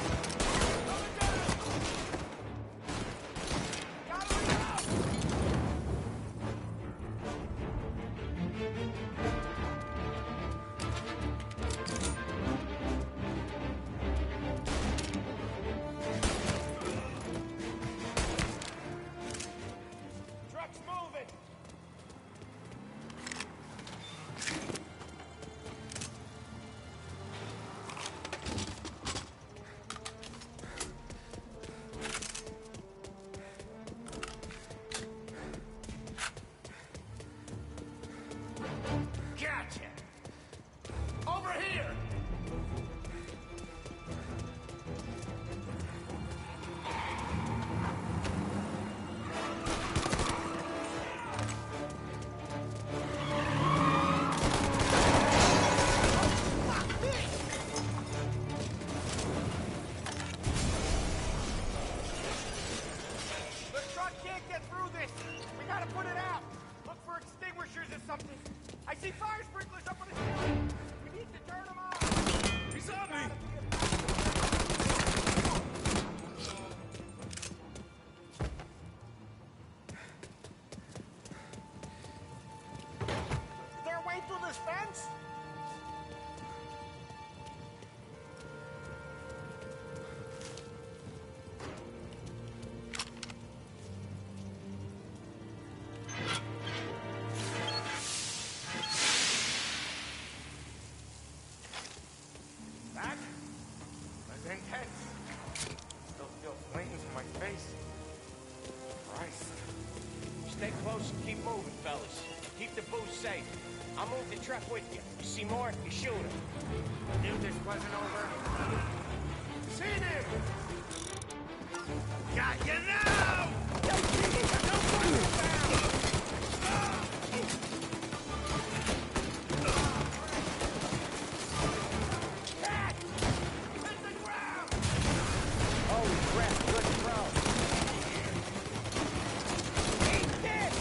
Truck's moving! Gotcha! Over here! The truck can't get through this. We gotta put it out. Look for extinguishers or something. I see fire sprinklers up on the ceiling. We need to turn them on. He's on me! Is there a way through this fence? That was intense. Still feel flames in my face. Christ. Stay close and keep moving, fellas. Keep the booze safe. I'll move the truck with you. You see more, you shoot him. Knew this wasn't over. Seen him! Got you now! Holy crap, good throw. Eat this!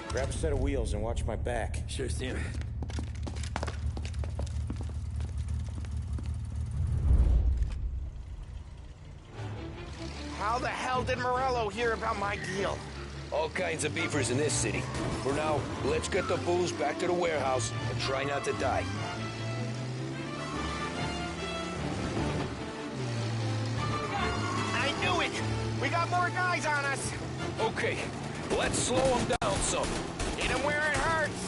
Grab a set of wheels and watch my back. Sure thing. How the hell did Morello hear about my deal? All kinds of beefers in this city. For now, let's get the booze back to the warehouse and try not to die. I knew it! We got more guys on us! Okay, let's slow them down some. Hit them where it hurts!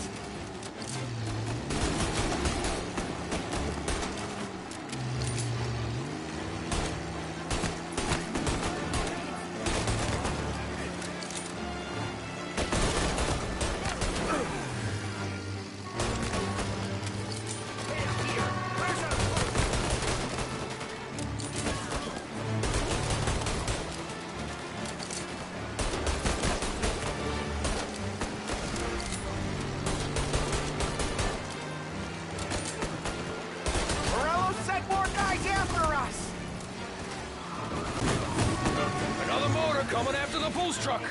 Coming after the booze truck!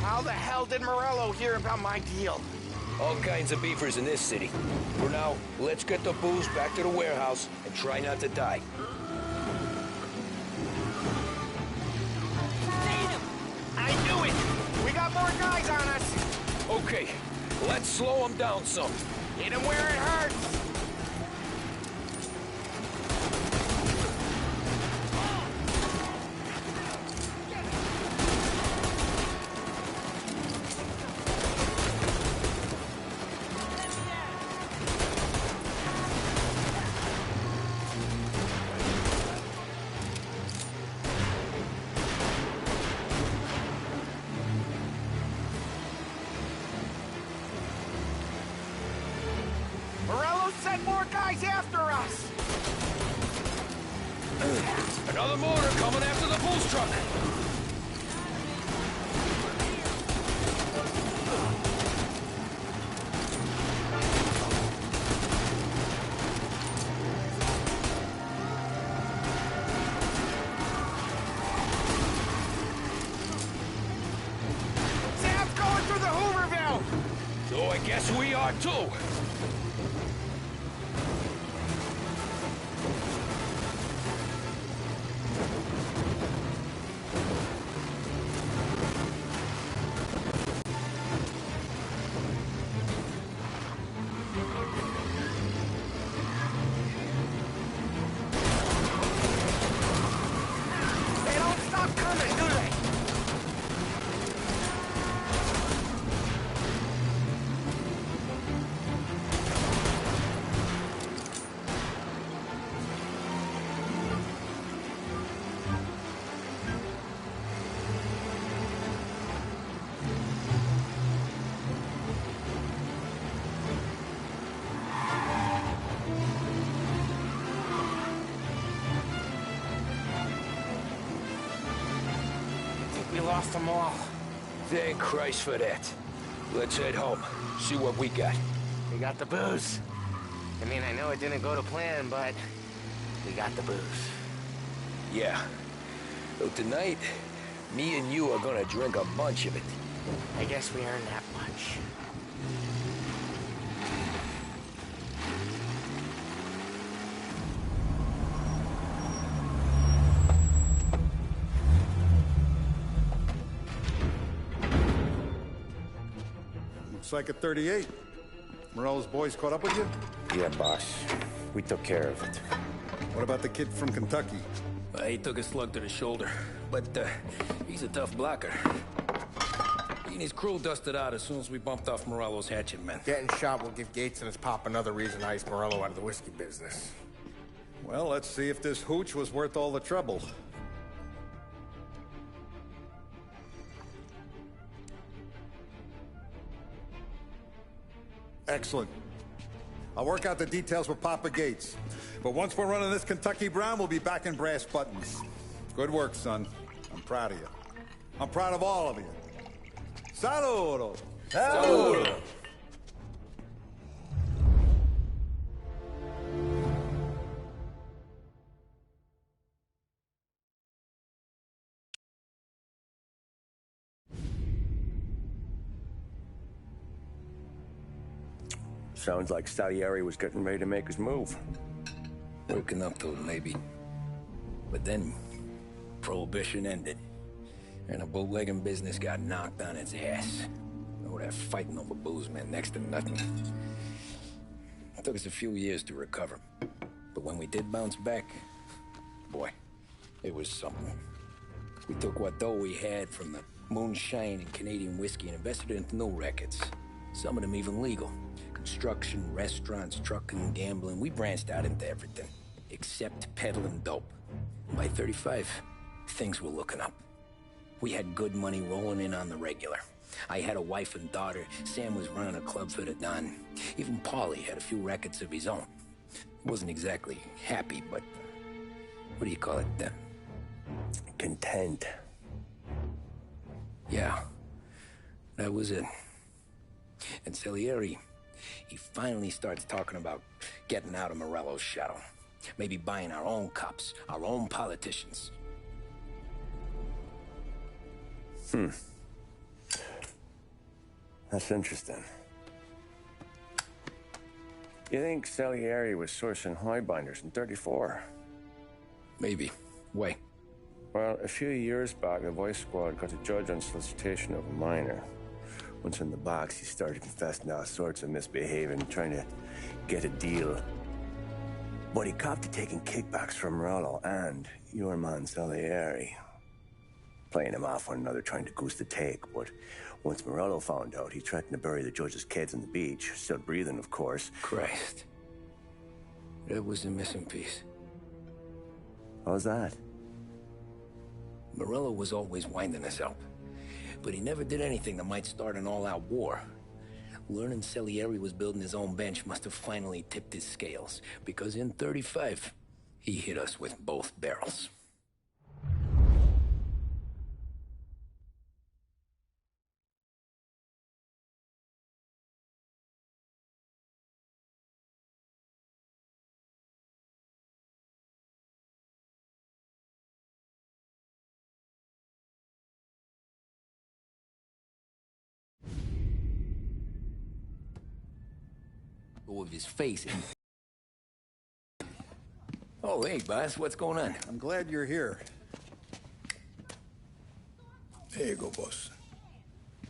How the hell did Morello hear about my deal? All kinds of beefers in this city. For now, let's get the booze back to the warehouse and try not to die. I knew it! We got more guys on us! Okay, let's slow them down some. Hit them where it hurts! Send more guys after us! Another mortar coming after the booze truck! Sam's going through the Hooverville! So I guess we are too! We lost them all. Thank Christ for that. Let's head home, see what we got. We got the booze. I mean, I know it didn't go to plan, but we got the booze. Yeah. So tonight, me and you are gonna drink a bunch of it. I guess we earned that much. Looks like a 38. Morello's boys caught up with you? Yeah, boss. We took care of it. What about the kid from Kentucky? He took a slug to the shoulder, but he's a tough blocker. He and his crew dusted out as soon as we bumped off Morello's hatchet men. Getting shot will give Gates and his pop another reason to ice Morello out of the whiskey business. Well, let's see if this hooch was worth all the trouble. Excellent. I'll work out the details with Papa Gates. But once we're running this Kentucky Brown, we'll be back in brass buttons. Good work, son. I'm proud of you. I'm proud of all of you. Saludo! Saludo! Sounds like Salieri was getting ready to make his move. Working up to it, maybe. But then, Prohibition ended. And the bootlegging business got knocked on its ass. Oh, that fighting over booze meant next to nothing. It took us a few years to recover. But when we did bounce back, boy, it was something. We took what dough we had from the moonshine and Canadian whiskey and invested it into new records. Some of them even legal. Construction, restaurants, trucking, gambling. We branched out into everything, except peddling dope. And by 35, things were looking up. We had good money rolling in on the regular. I had a wife and daughter. Sam was running a club for the Don. Even Paulie had a few records of his own. He wasn't exactly happy, but what do you call it? Content. Yeah, that was it. And Salieri, he finally starts talking about getting out of Morello's shadow. Maybe buying our own cops, our own politicians. That's interesting. You think Salieri was sourcing highbinders in 34? Maybe. Why? Well, a few years back, a voice squad got a judge on solicitation of a minor. Once in the box, he started confessing all sorts of misbehaving, trying to get a deal. But he copped to taking kickbacks from Rollo and your man Salieri. Playing him off one another, trying to goose the take. But once Morello found out, he threatened to bury the judge's kids on the beach. Still breathing, of course. Christ. That was the missing piece. How's that? Morello was always winding us up. But he never did anything that might start an all-out war. Learning Salieri was building his own bench must have finally tipped his scales. Because in 35, he hit us with both barrels. With his face. Oh, hey, boss, what's going on? I'm glad you're here. There you go, boss.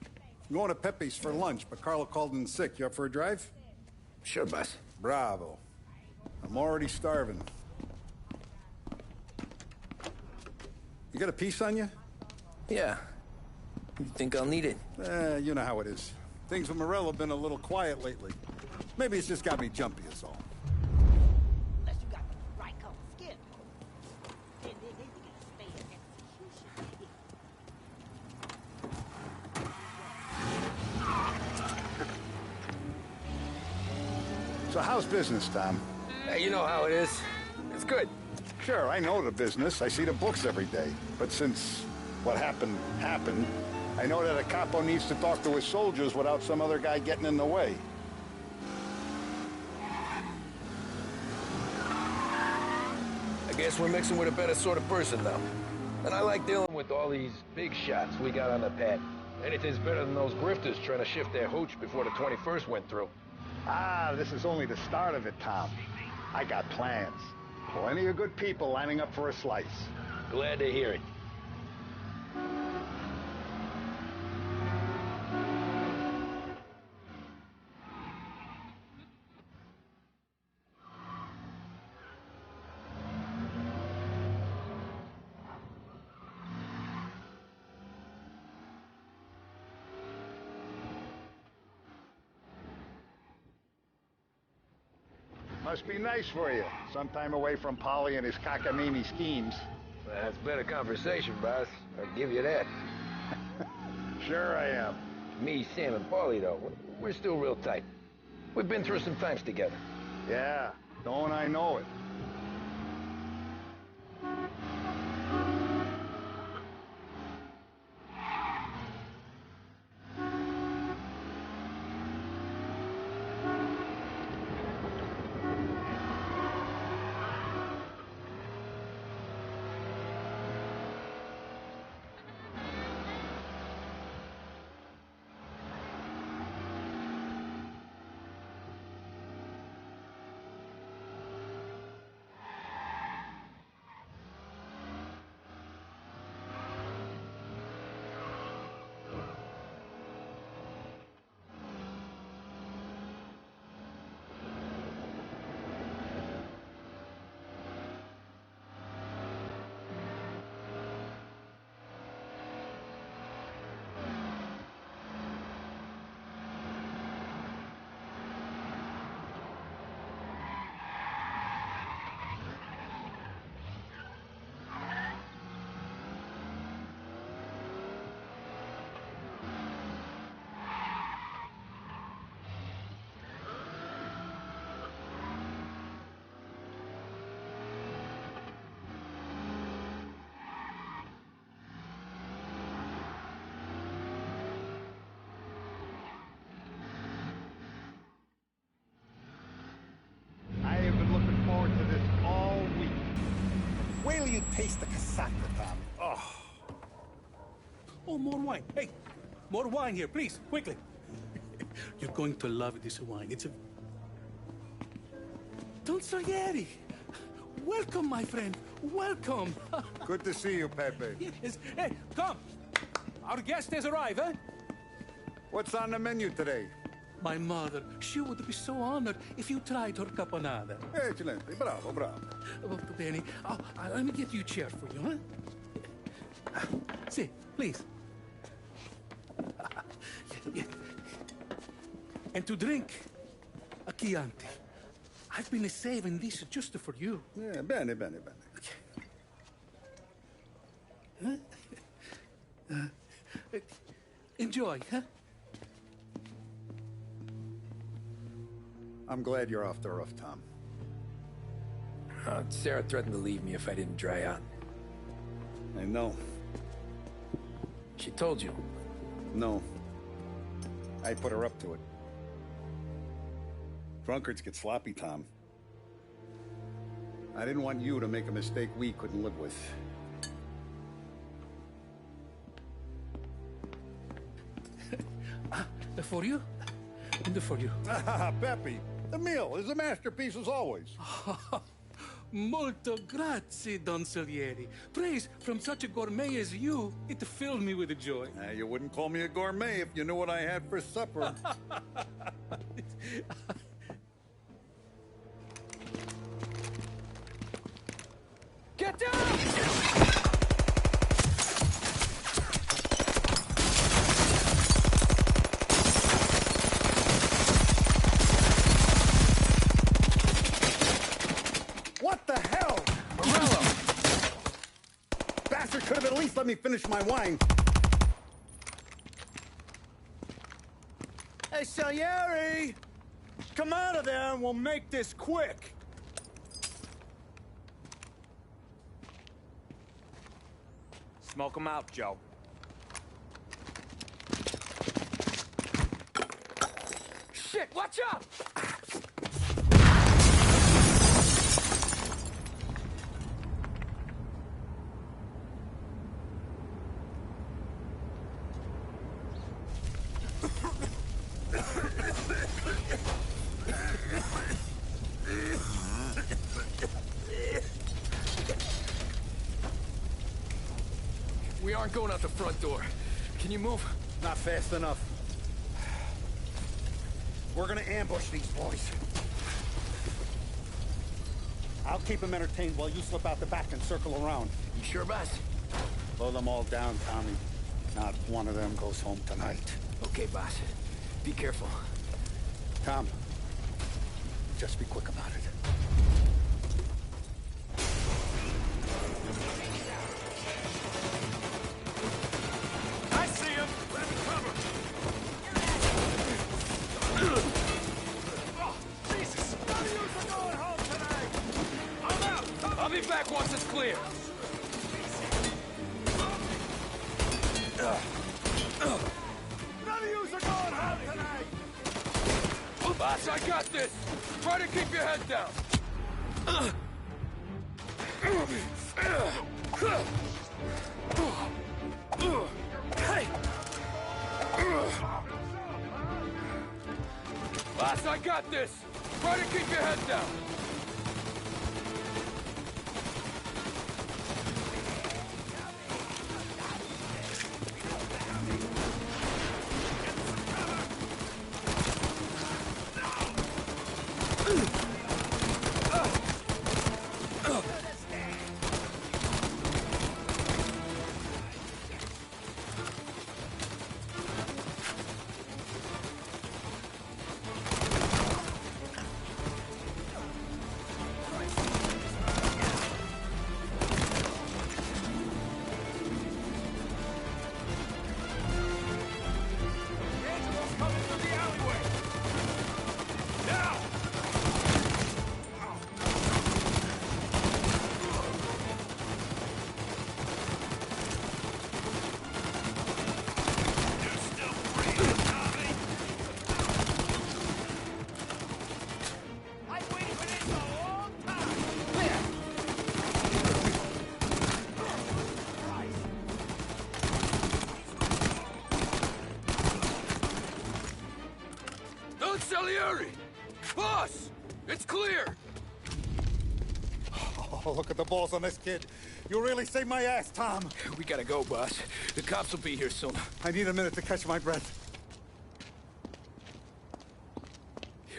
I'm going to Pepe's for lunch, but Carlo called in sick. You up for a drive? Sure, boss. Bravo. I'm already starving. You got a piece on you? Yeah. You think I'll need it? You know how it is. Things with Morello have been a little quiet lately. Maybe it's just got me jumpy, is all. Unless you got the right color skin. Then you can stay in execution. So how's business, Tom? Hey, you know how it is. It's good. Sure, I know the business. I see the books every day. But since what happened, I know that a capo needs to talk to his soldiers without some other guy getting in the way. I guess we're mixing with a better sort of person now. And I like dealing with all these big shots we got on the pad. Anything's better than those grifters trying to shift their hooch before the 21st went through. Ah, this is only the start of it, Tom. I got plans. Plenty of good people lining up for a slice. Glad to hear it. Must be nice for you. Some time away from Polly and his cockamamie schemes. That's better conversation, boss. I'll give you that. Sure I am. Me, Sam, and Paulie, though, we're still real tight. We've been through some times together. Yeah, don't I know it. Wait till you taste the casaca, Tom. Oh. Oh, more wine. Hey, more wine here, please, quickly. You're going to love this wine. It's a... Don Salieri. Welcome, my friend. Welcome. Good to see you, Pepe. Yes. Hey, come. Our guest has arrived, eh? What's on the menu today? My mother, she would be so honored if you tried her caponata. Excellent. Bravo, bravo. Molto bene. Oh, let me get you a chair for you, huh? See, please. And to drink, a Chianti. I've been saving this just for you. Yeah, bene, bene, bene. Huh? Enjoy, huh? I'm glad you're off the roof, Tom. Sarah threatened to leave me if I didn't dry out. I know. She told you? No. I put her up to it. Drunkards get sloppy, Tom. I didn't want you to make a mistake we couldn't live with. For you? And for you. Pepe, the meal is a masterpiece as always. Molto grazie, Don Salieri. Praise from such a gourmet as you, it filled me with joy. You wouldn't call me a gourmet if you knew what I had for supper. Get down! Could have at least let me finish my wine. Hey, Salieri! Come out of there and we'll make this quick. Smoke him out, Joe. Shit, watch out! We aren't going out the front door. Can you move? Not fast enough. We're gonna ambush these boys. I'll keep them entertained while you slip out the back and circle around. You sure, boss? Blow them all down, Tommy. Not one of them goes home tonight. Okay, boss. Be careful. Tom, just be quick about it. I see him! Let him cover! Oh, Jesus! Boss, I got this! Try to keep your head down! Hey! Boss, I got this! Try to keep your head down! Salieri! Boss! It's clear! Oh, look at the balls on this kid. You really saved my ass, Tom. We gotta go, boss. The cops will be here soon. I need a minute to catch my breath.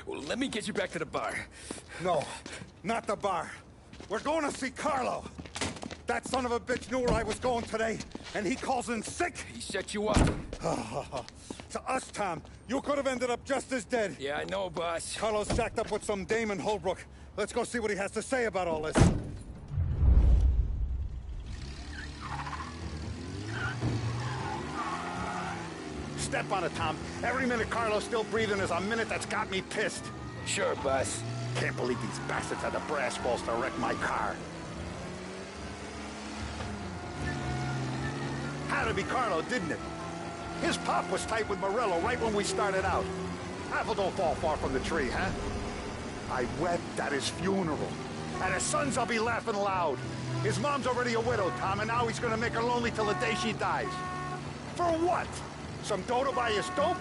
Well, let me get you back to the bar. No, not the bar. We're going to see Carlo. That son of a bitch knew where I was going today, and he calls in sick. He set you up. To us, Tom, you could have ended up just as dead. Yeah, I know, boss. Carlo's shacked up with some dame in Holbrook. Let's go see what he has to say about all this. Step on it, Tom. Every minute Carlo's still breathing is a minute that's got me pissed. Sure, boss. Can't believe these bastards had the brass balls to wreck my car. Had to be Carlo, didn't it? His pop was tight with Morello right when we started out. Apple don't fall far from the tree, huh? I wept at his funeral. At his son's, I'll be laughing loud. His mom's already a widow, Tom, and now he's gonna make her lonely till the day she dies. For what? Some dough to buy his dope?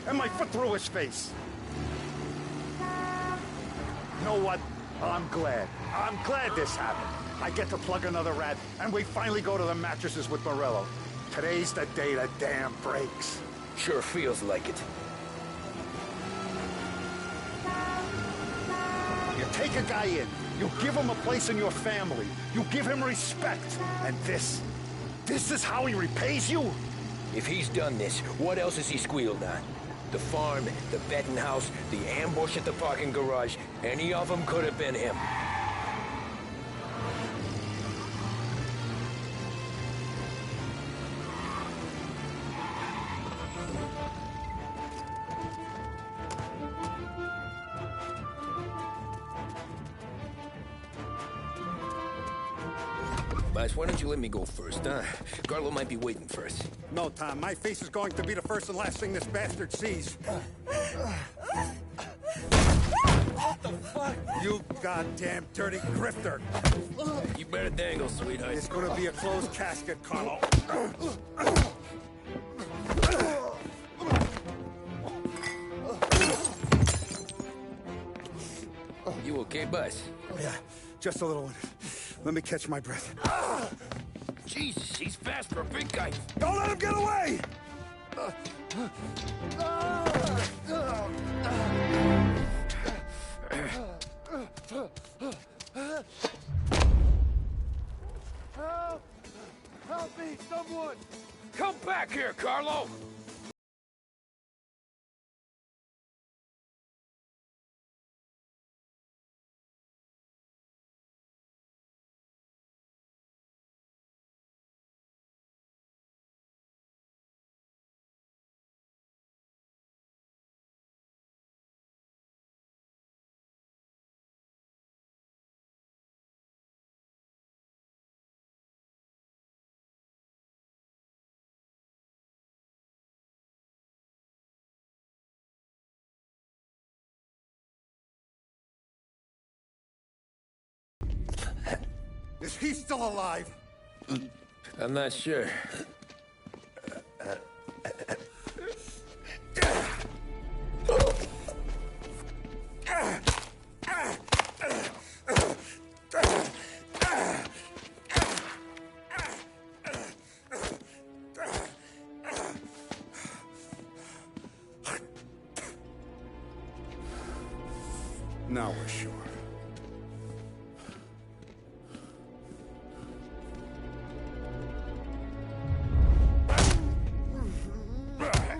And my foot through his face. You know what? I'm glad. I'm glad this happened. I get to plug another rat, and we finally go to the mattresses with Morello. Today's the day the dam breaks. Sure feels like it. You take a guy in, you give him a place in your family, you give him respect, and this is how he repays you? If he's done this, what else has he squealed on? The farm, the betting house, the ambush at the parking garage, any of them could have been him. Boss, why don't you let me go first, huh? Carlo might be waiting for us. No, Tom. My face is going to be the first and last thing this bastard sees. What the fuck? You goddamn dirty grifter. You better dangle, sweetheart. It's gonna be a closed casket, Carlo. You okay, boss? Yeah, just a little one. Let me catch my breath. Jesus, he's fast for a big guy. Don't let him get away! Help! Help me, someone! Come back here, Carlo! Is he still alive? I'm not sure. Now we're sure.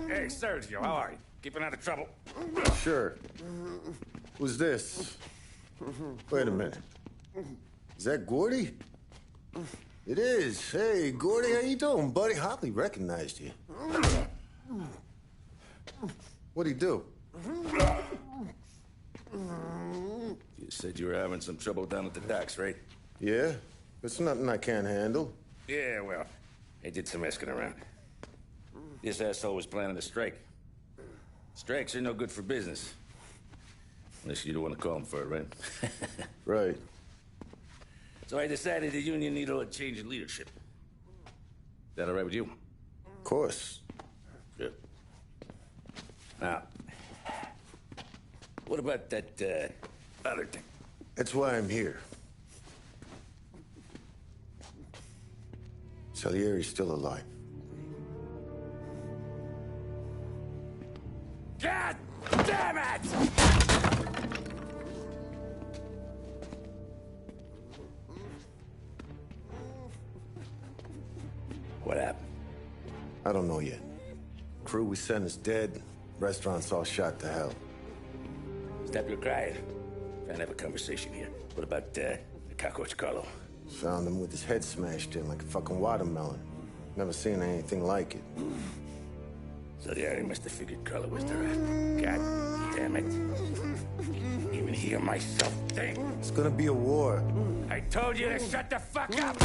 Hey, Sergio, how are you? Keeping out of trouble? Sure. Who's this? Wait a minute. Is that Gordy? It is. Hey, Gordy, how you doing, buddy? Hardly recognized you. What'd he do? You said you were having some trouble down at the docks, right? Yeah? It's nothing I can't handle. Yeah, well, I did some asking around. This asshole was planning a strike. Strikes are no good for business. Unless you don't want to call him for it, right? Right. So I decided the union needed a change in leadership. Is that all right with you? Of course. Good. Now, what about that, other thing? That's why I'm here. Salieri's still alive. God damn it! What happened? I don't know yet. Crew we sent is dead. Restaurant's all shot to hell. Stop your crying. Trying to have a conversation here. What about, the cockroach Carlo? Found him with his head smashed in like a fucking watermelon. Never seen anything like it. So the Ari must have figured Carlo was the rat. God damn it. Can't even hear myself think. It's gonna be a war. I told you to shut the fuck up!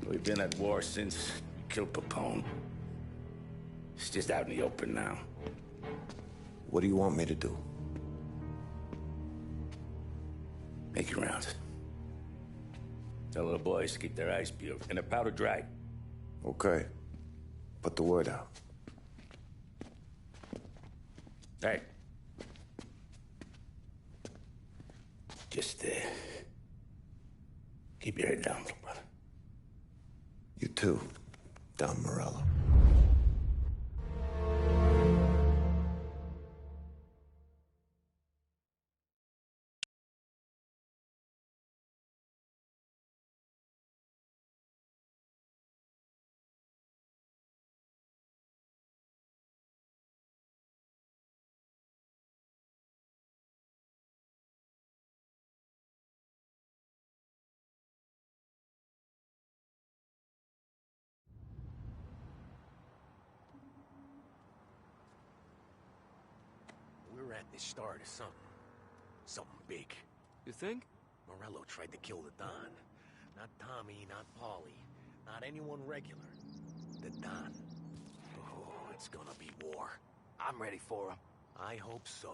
We've been at war since we killed Capone. It's just out in the open now. What do you want me to do? Make your rounds. Tell little boys to keep their eyes peeled and their powder dry. Okay. Put the word out. Hey. Just, keep your head down, little brother. You too, Don Morello. We're at the start of something. Something big. You think? Morello tried to kill the Don. Not Tommy, not Paulie, not anyone regular. The Don. Oh, it's gonna be war. I'm ready for him. I hope so.